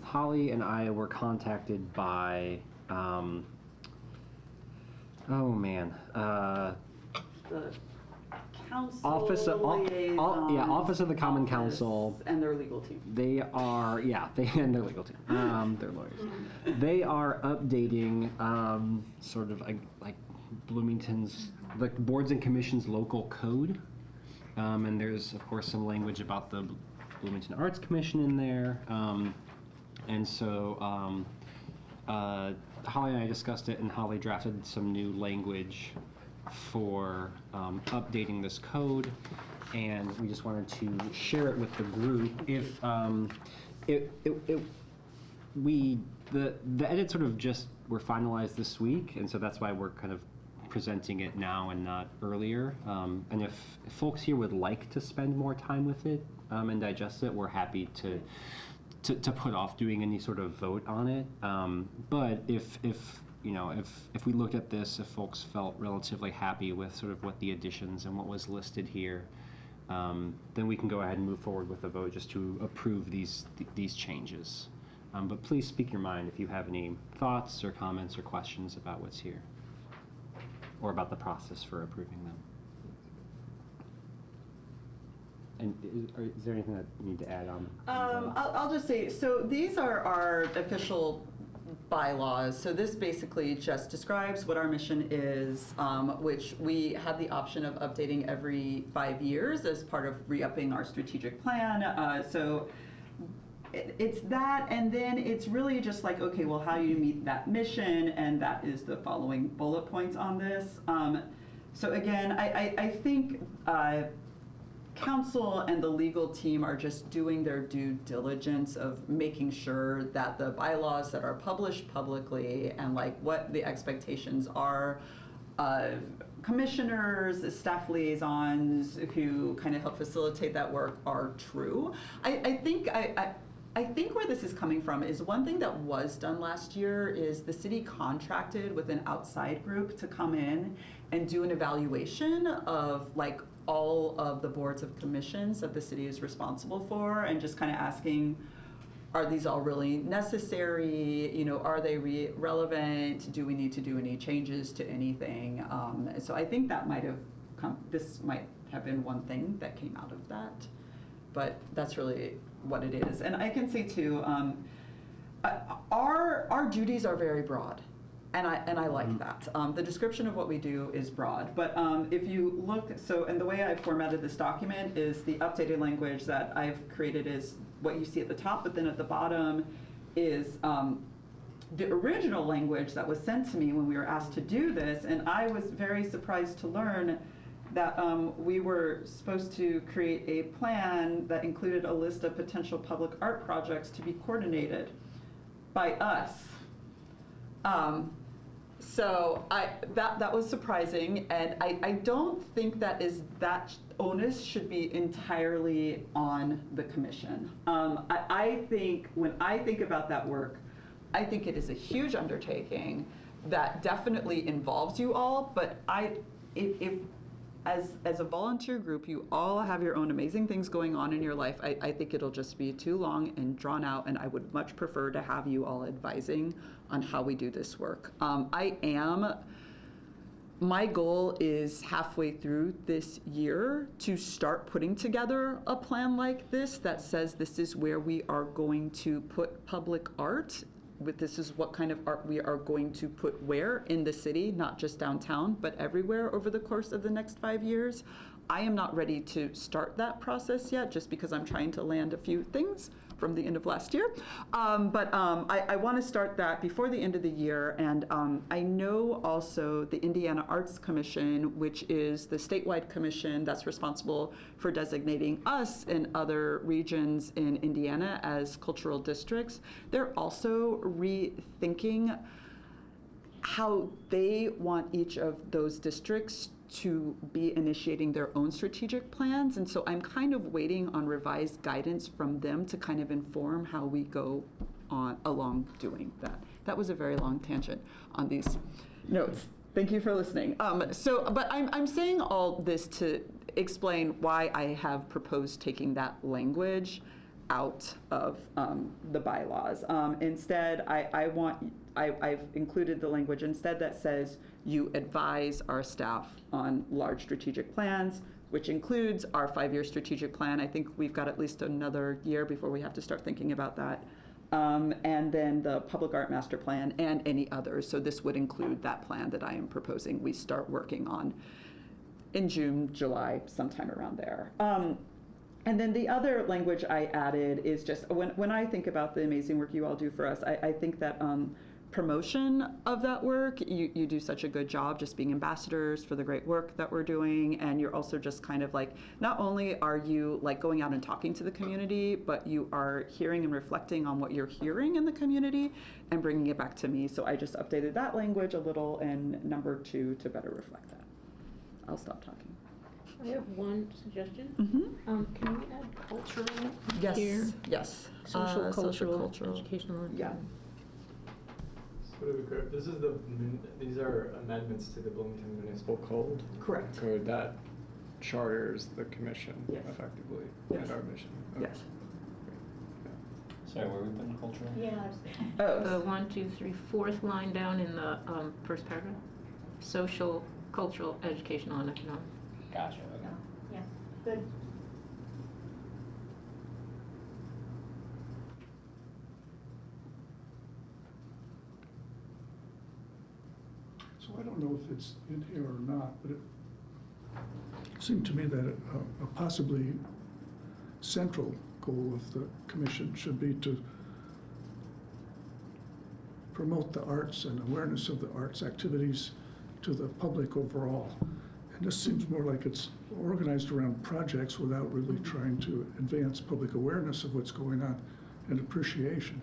Holly and I were contacted by, oh man, The council Office of Office of the Common office Council. and their legal team. They are, they and their legal team, their lawyers. They are updating sort of like Bloomington's, like boards and commissions local code. And there's, of course, some language about the Bloomington Arts Commission in there. And so Holly and I discussed it, and Holly drafted some new language for updating this code, and we just wanted to share it with the group. If the edits sort of just were finalized this week, and so that's why we're kind of presenting it now and not earlier. And if folks here would like to spend more time with it and digest it, we're happy to put off doing any sort of vote on it. But if we looked at this, if folks felt relatively happy with sort of what the additions and what was listed here, then we can go ahead and move forward with a vote just to approve these changes. But please speak your mind if you have any thoughts or comments or questions about what's here, or about the process for approving them. And is there anything that you need to add on? I'll just say, so these are our official bylaws. So this basically just describes what our mission is, which we have the option of updating every 5 years as part of re-upping our strategic plan. So it's that, and then it's really just like, okay, well, how do you meet that mission? And that is the following bullet points on this. So again, I think council and the legal team are just doing their due diligence of making sure that the bylaws that are published publicly and like what the expectations are of commissioners, staff liaisons who kind of help facilitate that work are true. I think where this is coming from is one thing that was done last year is the city contracted with an outside group to come in and do an evaluation of like all of the boards of commissions that the city is responsible for, and just kind of asking, are these all really necessary? You know, are they relevant? Do we need to do any changes to anything? So I think that might have this might have been one thing that came out of that, but that's really what it is. And I can say too, our duties are very broad. And I like that. The description of what we do is broad, but if you look, and the way I've formatted this document is the updated language that I've created is what you see at the top, but then at the bottom is the original language that was sent to me when we were asked to do this, and I was very surprised to learn that we were supposed to create a plan that included a list of potential public art projects to be coordinated by us. So that was surprising, and I don't think that onus should be entirely on the commission. I think when I think about that work, I think it is a huge undertaking that definitely involves you all, but if as a volunteer group, you all have your own amazing things going on in your life. I think it'll just be too long and drawn out, and I would much prefer to have you all advising on how we do this work. My goal is halfway through this year to start putting together a plan like this that says this is where we are going to put public art. This is what kind of art we are going to put where in the city, not just downtown, but everywhere over the course of the next 5 years. I am not ready to start that process yet, just because I'm trying to land a few things from the end of last year. But I want to start that before the end of the year. And I know also the Indiana Arts Commission, which is the statewide commission that's responsible for designating us and other regions in Indiana as cultural districts. They're also rethinking how they want each of those districts to be initiating their own strategic plans. And so I'm kind of waiting on revised guidance from them to kind of inform how we go on along doing that. That was a very long tangent on these notes. Thank you for listening. But I'm saying all this to explain why I have proposed taking that language out of the bylaws. Instead, I've included the language instead that says you advise our staff on large strategic plans, which includes our 5-year strategic plan. I think we've got at least another year before we have to start thinking about that. And then the public art master plan and any others. So this would include that plan that I am proposing we start working on in June, July, sometime around there. And then the other language I added is just, when I think about the amazing work you all do for us, I think that promotion of that work, you do such a good job just being ambassadors for the great work that we're doing. And you're also just kind of like, not only are you like going out and talking to the community, but you are hearing and reflecting on what you're hearing in the community and bringing it back to me. So I just updated that language a little in number 2 to better reflect that. I'll stop talking. I have one suggestion. Mm-hmm. Can we add cultural Yes. here? Yes. Social, cultural, cultural. educational. Yeah. So to be clear, these are amendments to the Bloomington Municipal Code. Correct. Code that charters the commission Yes. effectively Yes. and our mission. Okay. Yes. Sorry, where we putting cultural? Yeah. Oh. The 1, 2, 3, 4th line down in the first paragraph. Social, cultural, educational, and economic. Gotcha, okay. Yeah, good. I don't know if it's in here or not, but it seemed to me that a possibly central goal of the commission should be to promote the arts and awareness of the arts activities to the public overall. And this seems more like it's organized around projects without really trying to advance public awareness of what's going on and appreciation.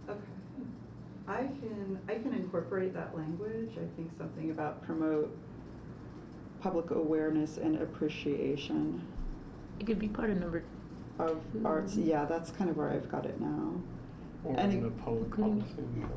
Okay. I can incorporate that language. I think something about promote public awareness and appreciation It could be part of number of arts. Yeah, that's kind of where I've got it now. Or And in the public policy.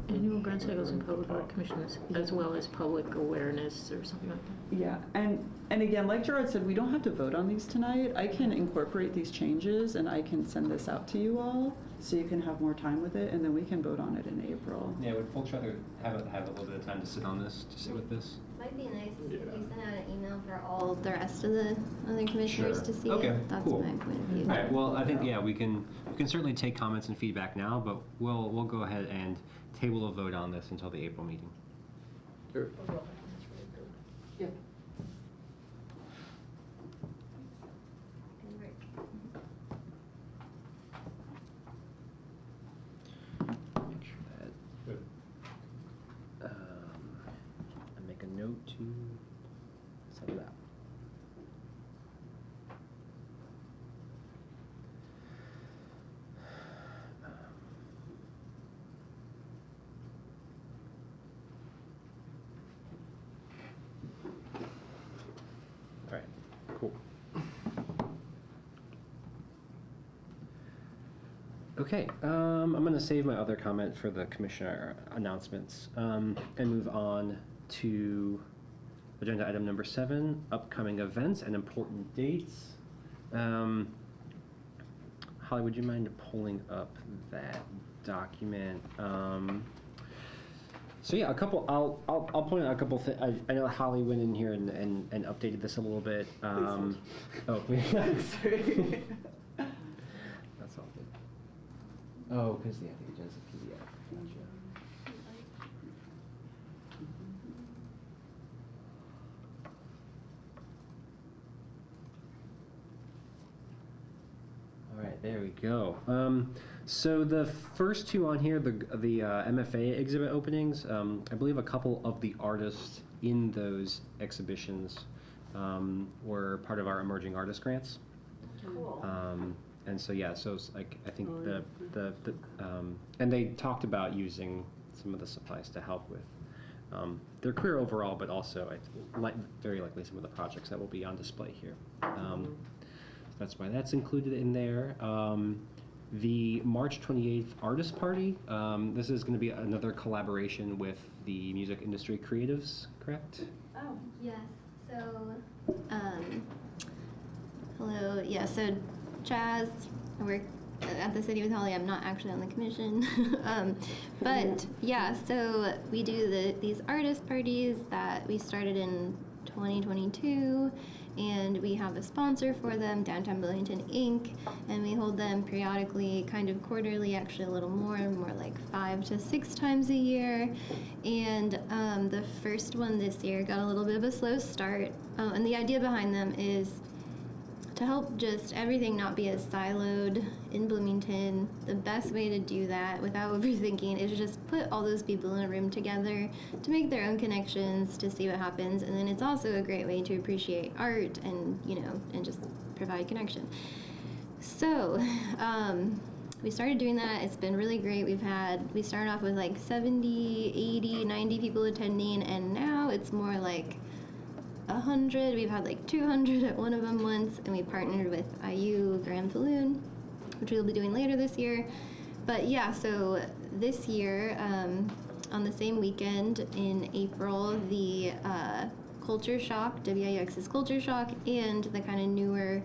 annual grant cycles and public art commissions, as well as public awareness or something like that. Yeah, and again, like Gerard said, we don't have to vote on these tonight. I can incorporate these changes and I can send this out to you all so you can have more time with it, and then we can vote on it in April. Yeah, would folks rather have a little bit of time to sit on this, to sit with this? Might be nice if Yeah. you send out an email for all the rest of the other commissioners Sure. to see Okay, it. That's cool. my point of view. All right, well, I think, yeah, we can certainly take comments and feedback now, but we'll go ahead and table a vote on this until the April meeting. Sure. Yeah. Make sure that, I make a note to set it out. All right, cool. Okay, I'm going to save my other comment for the commissioner announcements and move on to agenda item number 7, upcoming events and important dates. Holly, would you mind pulling up that document? So yeah, I'll point out a couple things. I know Holly went in here and updated this a little bit. Oh, Sorry. that's all good. Oh, because the agenda's a PDF. Gotcha. All right, there we go. So the first two on here, the MFA exhibit openings, I believe a couple of the artists in those exhibitions were part of our emerging artist grants. Cool. And so yeah, so it's like I think and they talked about using some of the supplies to help with their career overall, but also very likely some of the projects that will be on display here. That's why that's included in there. The March 28th Artist Party, this is going to be another collaboration with the music industry creatives, correct? Oh, yes. So, hello. Yeah, so Chaz, I work at the City with Holly. I'm not actually on the commission. But yeah, so we do these artist parties that we started in 2022. And we have a sponsor for them, Downtown Bloomington Inc., and we hold them periodically, kind of quarterly, actually a little more like 5 to 6 times a year. And the first one this year got a little bit of a slow start. And the idea behind them is to help just everything not be as siloed in Bloomington. The best way to do that without overthinking is just put all those people in a room together to make their own connections, to see what happens. And then it's also a great way to appreciate art and, and just provide connection. So, we started doing that. It's been really great. We started off with like 70, 80, 90 people attending, and now it's more like 100. We've had like 200 at one of them once, and we partnered with IU Grand Falloon, which we'll be doing later this year. But yeah, so this year, on the same weekend in April, the Culture Shock, WIUX's Culture Shock, and the kind of newer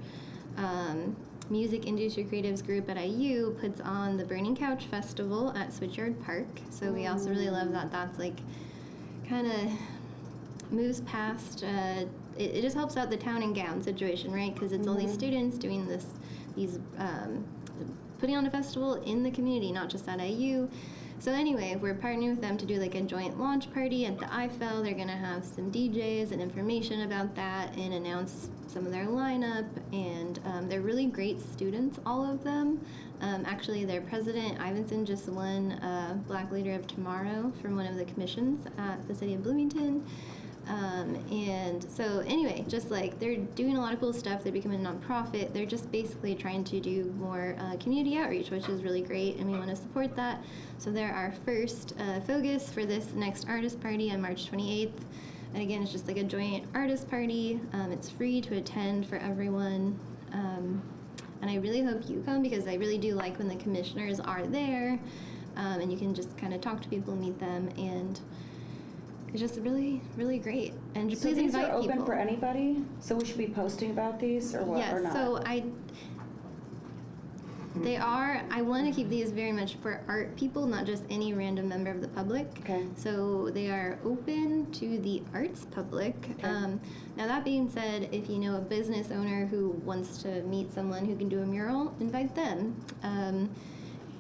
music industry creatives group at IU puts on the Burning Couch Festival at Switchyard Park. So we also really love that that's like kind of moves past, it just helps out the town and gown situation, right? Because it's all these students doing these putting on a festival in the community, not just at IU. So anyway, we're partnering with them to do like a joint launch party at the IFL. They're gonna have some DJs and information about that and announce some of their lineup. And they're really great students, all of them. Actually, their president, Ivanson, just won Black Leader of Tomorrow from one of the commissions at the city of Bloomington. And so anyway, just like they're doing a lot of cool stuff. They're becoming a nonprofit. They're just basically trying to do more community outreach, which is really great, and we want to support that. So they're our first focus for this next artist party on March 28th. And again, it's just like a joint artist party. It's free to attend for everyone. And I really hope you come, because I really do like when the commissioners are there, and you can just kind of talk to people, meet them, and it's just really, really great. And So please these invite are open people. for anybody? So we should be posting about these or what, Yes, or not? so they are, I want to keep these very much for art people, not just any random member of the public. Okay. So they are open to the arts public. Okay. Now that being said, if you know a business owner who wants to meet someone who can do a mural, invite them.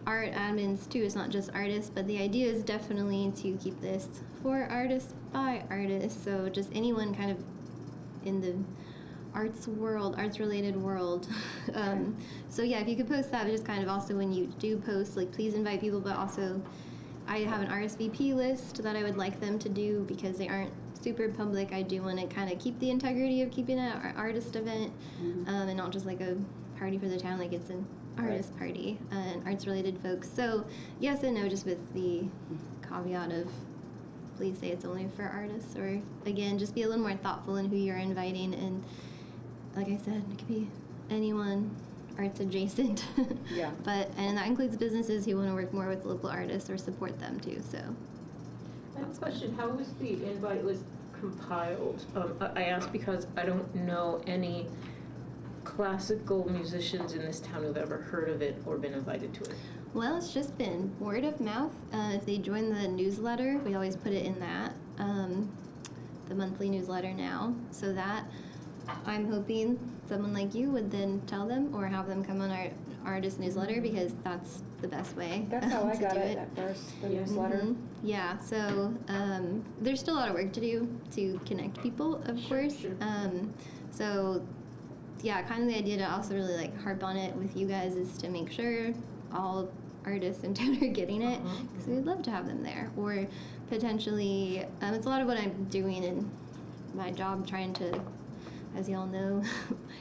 Art admins too, it's not just artists, but the idea is definitely to keep this for artists by artists. So just anyone kind of in the arts world, arts related world. So yeah, if you could post that, but just kind of also when you do post, like please invite people, but also I have an RSVP list that I would like them to do, because they aren't super public. I do want to kind of keep the integrity of keeping it an artist event, and not just like a party for the town, like it's an artist party and arts related folks. So yes and no, just with the caveat of please say it's only for artists, or again, just be a little more thoughtful in who you're inviting. And like I said, it could be anyone arts adjacent. Yeah. And that includes businesses who want to work more with local artists or support them too. So I have a question. How was the invite list compiled? I ask because I don't know any classical musicians in this town who've ever heard of it or been invited to it. well, it's just been word of mouth. If they join the newsletter, we always put it in that, the monthly newsletter now, so that I'm hoping someone like you would then tell them or have them come on our artist newsletter, because that's the best way. That's how I to got do it at first, the newsletter. Mhm. Yeah, so there's still a lot of work to do to connect people, of course. Sure. So yeah, kind of the idea to also really like harp on it with you guys is to make sure all artists in town are getting it, because we'd love to have them there. Or potentially, it's a lot of what I'm doing in my job, trying to, as y'all know,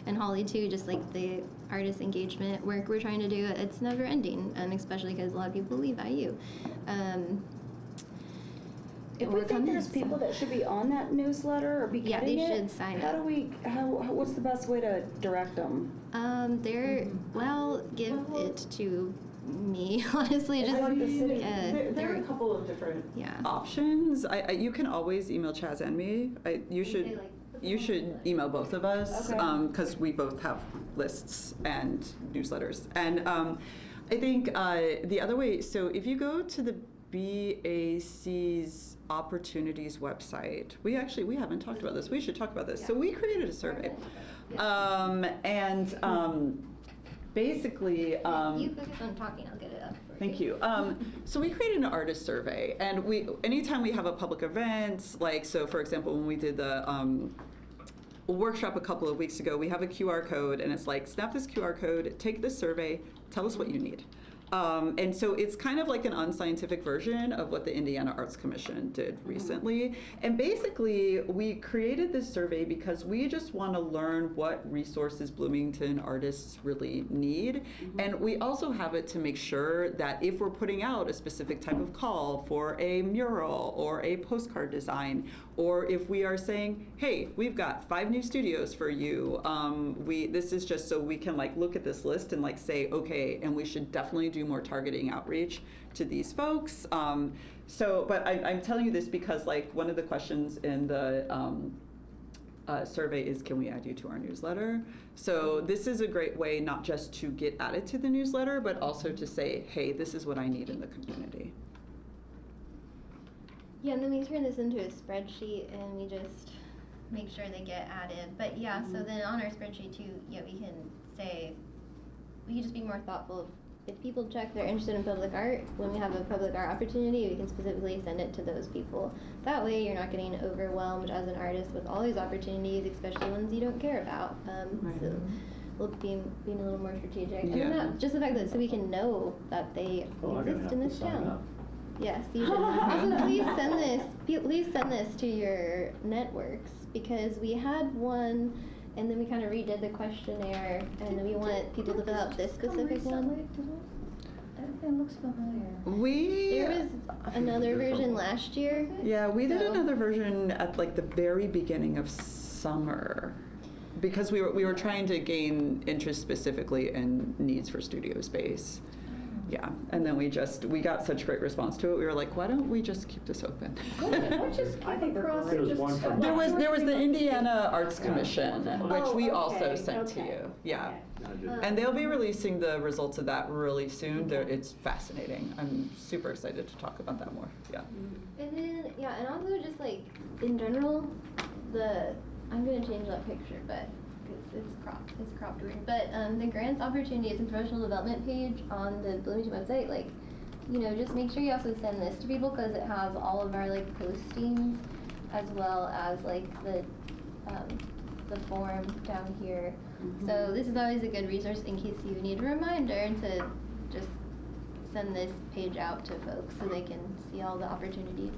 and Holly too, just like the artist engagement work we're trying to do, it's never ending, especially because a lot of people leave IU. If we think there's people that should be on that newsletter or be Yeah, getting they it, should sign how up. do we, what's the best way to direct them? Give it to me, honestly. Just Like the city? There are a couple of different yeah. options. You can always email Chaz and me. You should email both of us, Okay. because we both have lists and newsletters. And I think the other way, so if you go to the BAC's opportunities website, we haven't talked about this. We should talk about this. So we created a survey. Basically, You focus on talking, I'll get it up. for thank you. So we created an artist survey, and anytime we have a public event, like, so for example, when we did the workshop a couple of weeks ago, we have a QR code, and it's like, snap this QR code, take this survey, tell us what you need. And so it's kind of like an unscientific version of what the Indiana Arts Commission did recently. And basically, we created this survey because we just want to learn what resources Bloomington artists really need. And we also have it to make sure that if we're putting out a specific type of call for a mural or a postcard design, or if we are saying, hey, we've got 5 new studios for you, this is just so we can like look at this list and like say, okay, and we should definitely do more targeting outreach to these folks. But I'm telling you this because like one of the questions in the survey is, can we add you to our newsletter? So this is a great way not just to get added to the newsletter, but also to say, hey, this is what I need in the community. Yeah, and then we turn this into a spreadsheet and we just make sure they get added. But yeah, so then on our spreadsheet too, yeah, we can say, we can just be more thoughtful of if people check they're interested in public art, when we have a public art opportunity, we can specifically send it to those people. That way you're not getting overwhelmed as an artist with all these opportunities, especially ones you don't care about. So we'll being a little more strategic. And then just the fact that so we can know that they exist in this town. Yes, you should. Also, please send this to your networks, because we had one, and then we kind of redid the questionnaire, and then we want people to fill out this specific one. Everything looks familiar. There was another version last year. Yeah, we did So- another version at like the very beginning of summer, because we were trying to gain interest specifically in needs for studio space. Yeah, and then we got such great response to it. We were like, why don't we just keep this open? What just came across? There was one from- There was the Indiana Arts Commission, which we also okay, sent to okay. you. Yeah. I did. And they'll be releasing the results of that really soon. It's fascinating. I'm super excited to talk about that more. Yeah. And then, and also just like, in general, I'm gonna change that picture, but, cause it's cropped weird. But, the grants, opportunities, and professional development page on the Bloomington website, like, just make sure you also send this to people, cause it has all of our, like, postings, as well as, like, the form down here. So this is always a good resource in case you need a reminder to just send this page out to folks so they can see all the opportunities.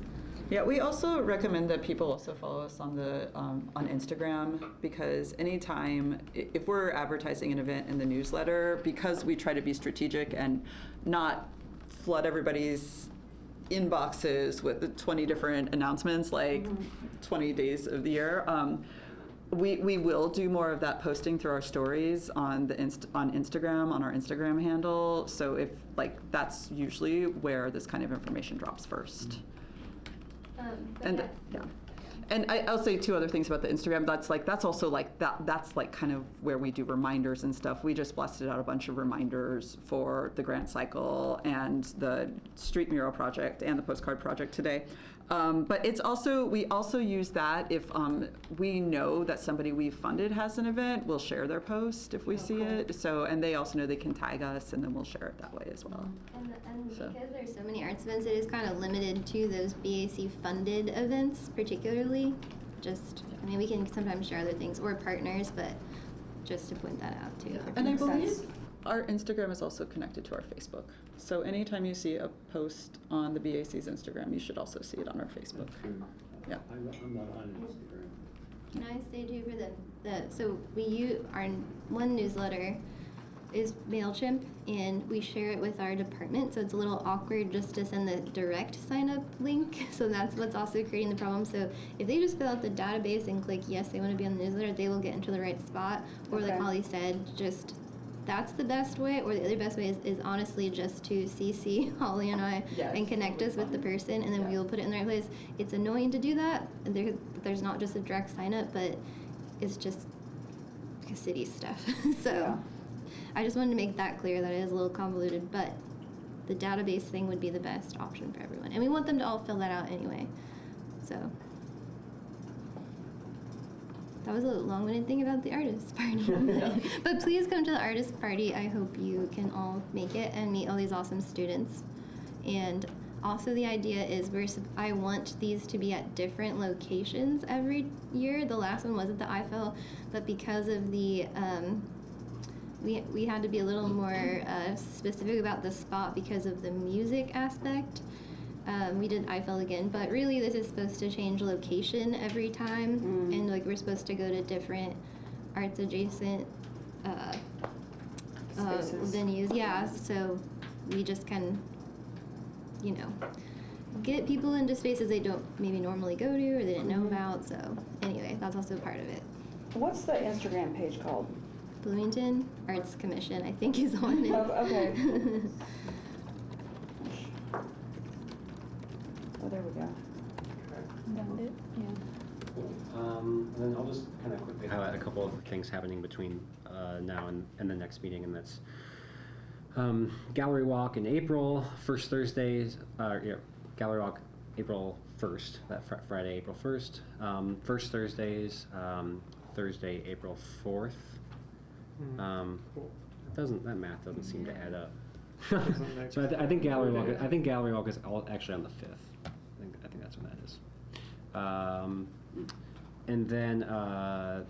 Yeah, we also recommend that people also follow us on the on Instagram, because anytime if we're advertising an event in the newsletter, because we try to be strategic and not flood everybody's inboxes with 20 different announcements, like 20 days of the year. We will do more of that posting through our stories on on Instagram, on our Instagram handle. So if that's usually where this kind of information drops first. And I'll say two other things about the Instagram. That's also that's kind of where we do reminders and stuff. We just blasted out a bunch of reminders for the grant cycle and the street mural project and the postcard project today. But we also use that if we know that somebody we've funded has an event, we'll share their post if we see it. So, and they also know they can tag us, and then we'll share it that way as well. And because there's so many arts events, it is kind of limited to those BAC funded events, particularly. We can sometimes share other things or partners, but just to point that out too. And I believe our Instagram is also connected to our Facebook. So anytime you see a post on the BAC's Instagram, you should also see it on our Facebook. Yeah. I'm not on Instagram. Can I say too so we use our one newsletter is MailChimp, and we share it with our department, so it's a little awkward just to send the direct sign up link. So that's what's also creating the problem. So if they just fill out the database and click yes, they want to be on the newsletter, they will get into the right spot. Or like Holly said, that's the best way, or the other best way is honestly just to CC Holly and I and connect us with the person, and then we will put it in the right place. It's annoying to do that. There's not just a direct sign up, but it's just city stuff. So I just wanted to make that clear that it is a little convoluted, but the database thing would be the best option for everyone. And we want them to all fill that out anyway. So that was a long-winded thing about the artist party. But please come to the artist party. I hope you can all make it and meet all these awesome students. And also the idea is I want these to be at different locations every year. The last one was at the Eiffel, but because of the we had to be a little more specific about the spot because of the music aspect. We did Eiffel again, but really this is supposed to change location every time, and we're supposed to go to different arts adjacent venues. Yeah, so we just can, get people into spaces they don't maybe normally go to or they didn't know about. So anyway, that's also part of it. What's the Instagram page called? Bloomington Arts Commission, I think, is on it. Oh, okay. Oh, there we go. Found it, yeah. And then I'll just kind of quickly highlight a couple of things happening between now and the next meeting, and that's Gallery Walk in April, first Thursdays, Gallery Walk April 1st, that Friday, April 1st. First Thursdays, Thursday, April 4th. That math doesn't seem to add up. Doesn't make So I think gallery walk. sense. I think gallery walk is actually on the 5th. I think that's when that is. And then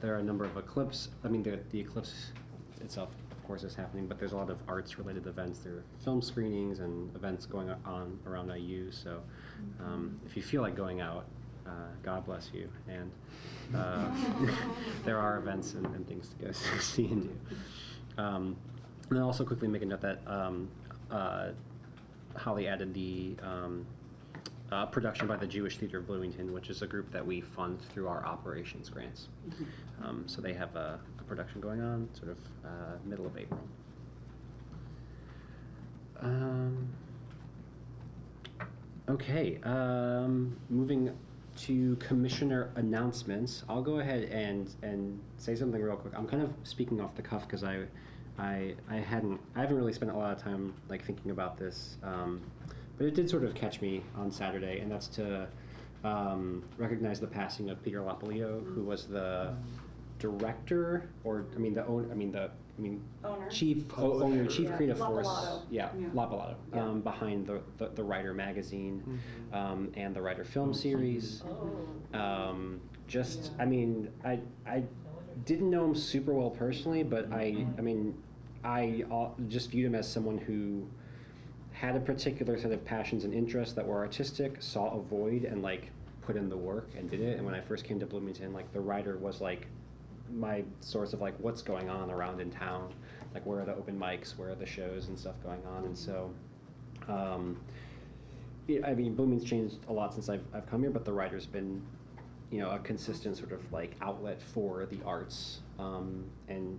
there are a number of eclipse. I mean, the eclipse itself, of course, is happening, but there's a lot of arts-related events. There are film screenings and events going on around IU. So if you feel like going out, God bless you. And there are events and things to go see and do. And then also quickly make a note that Holly added the production by the Jewish Theater of Bloomington, which is a group that we fund through our operations grants. So they have a production going on sort of middle of April. Okay, moving to commissioner announcements. I'll go ahead and say something real quick. I'm kind of speaking off the cuff because I haven't really spent a lot of time like thinking about this, but it did sort of catch me on Saturday, and that's to recognize the passing of Peter Lapolito, who was the director, or Owner. chief creative force, Yeah. Lapolito, behind the Writer magazine and the Writer film series. I didn't know him super well personally, but I just viewed him as someone who had a particular set of passions and interests that were artistic, saw a void, and like put in the work and did it. And when I first came to Bloomington, like the Writer was like my source of like what's going on around in town, like where are the open mics, where are the shows and stuff going on. And so Bloomington's changed a lot since I've come here, but the Writer's been a consistent sort of like outlet for the arts, and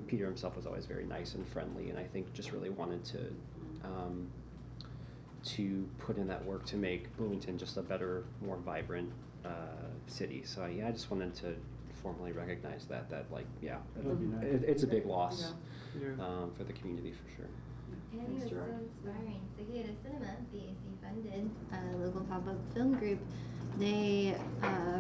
Peter himself was always very nice and friendly, and I think just really wanted to put in that work to make Bloomington just a better, more vibrant city. So I just wanted to formally recognize that it's a big loss for the community for sure. And he was so inspiring. Cicada Cinema, BAC funded, a local pop-up film group. They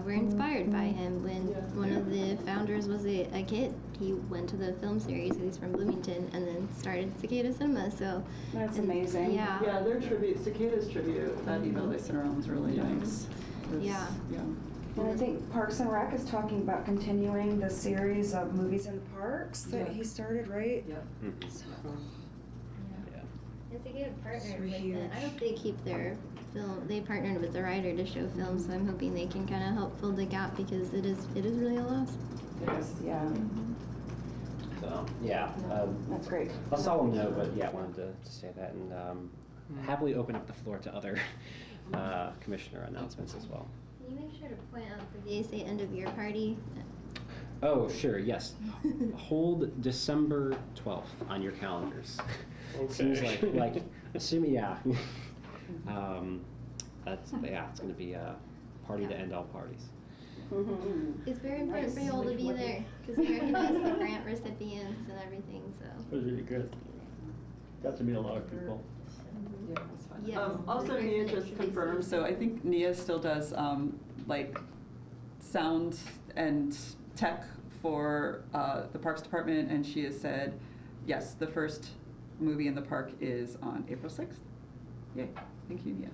were inspired by him when one of the founders was a kid. He went to the film series, he's from Bloomington, and then started Cicada Cinema. So That's amazing. Yeah. Yeah, their tribute, Cicada's tribute, that email they sent around was really nice. Yeah. And I think Parks and Rec is talking about continuing the series of movies in the parks that he started, right? Yep. So, And Cicada partnered So with huge. it. I hope they keep their film. They partnered with the Writer to show films, so I'm hoping they can kind of help fill the gap because it is really a loss. yes, yeah, So that's great. a solemn note, but I wanted to say that, and happily open up the floor to other commissioner announcements as well. Can you make sure to point out the VSA end of year party? Oh, sure, yes. Hold December 12th on your calendars. Seems like assuming, it's going to be a party to end all parties. It's very important for you all to be there because we recognize the grant recipients and everything. So. It was really good. Got to meet a lot of people. Yes. Also, the Nia person just introduced confirmed, me. so I think Nia still does like sound and tech for the Parks Department, and she has said, yes, the first movie in the park is on April 6th. Yay, thank you, Nia.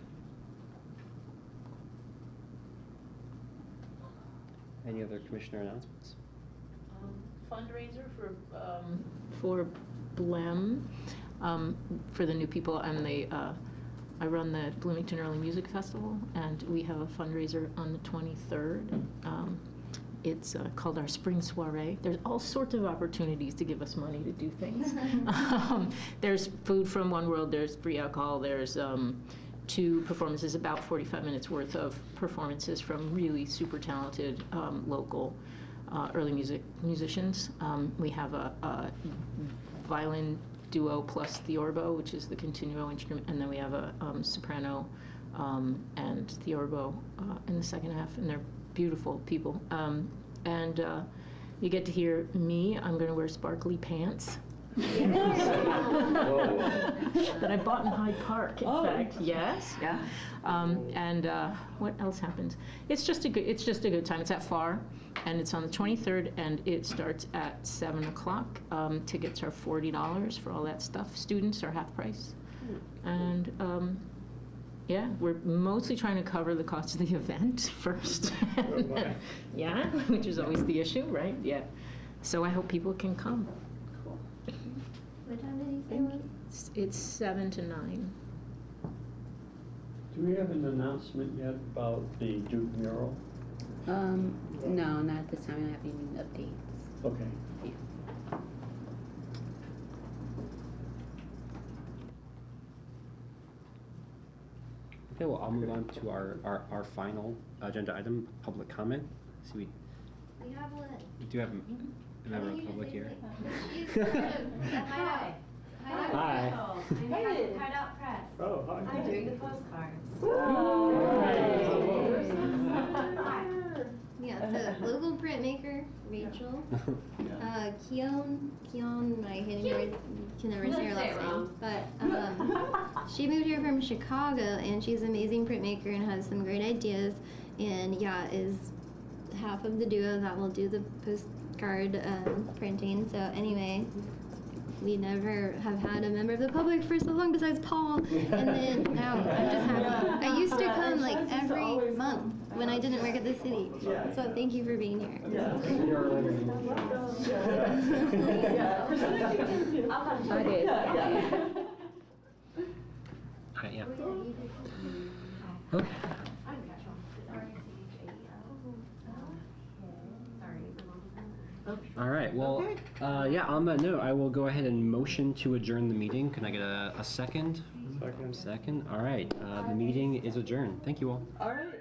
Any other commissioner announcements? Fundraiser for BLEM, for the new people, and I run the Bloomington Early Music Festival, and we have a fundraiser on the 23rd. It's called our Spring Soiree. There's all sorts of opportunities to give us money to do things. There's food from One World, there's free alcohol, there's 2 performances, about 45 minutes worth of performances from really super talented local early musicians. We have a violin duo plus theorbo, which is the continuo instrument, and then we have a soprano and theorbo in the second half, and they're beautiful people. And you get to hear me. I'm going to wear sparkly pants. That I bought in Hyde Park, in fact. Yes. Yeah. And what else happens? It's just a good time. It's at FAR, and it's on the 23rd, and it starts at 7 o'clock. Tickets are $40 for all that stuff. Students are half price. And yeah, we're mostly trying to cover the cost of the event first. Yeah, which is always the issue, right? Yeah. So I hope people can come. What time did you say it was? It's 7 to 9. Do we have an announcement yet about the Duke mural? No, not at this time. I don't have any updates. Okay. Yeah. Okay, well, I'll move on to our final agenda item, public comment. So we We have one. do have a member of the public here. Hi. Hi. Hideout Press. Oh, hi. I'm doing the postcards. Yeah, the local printmaker, Rachel. Keon, I can never say her last name. But she moved here from Chicago, and she's an amazing printmaker and has some great ideas. And yeah, is half of the duo that will do the postcard printing. So anyway, we never have had a member of the public for so long besides Paul, and then now I'm just happy. I used to come like every month when I didn't work at the city. So thank you for being here. I did. Alright, yeah. Okay. All right, well, yeah, on that note, I will go ahead and motion to adjourn the meeting. Can I get a second? Second. Second, all right, the meeting is adjourned. Thank you all. All right.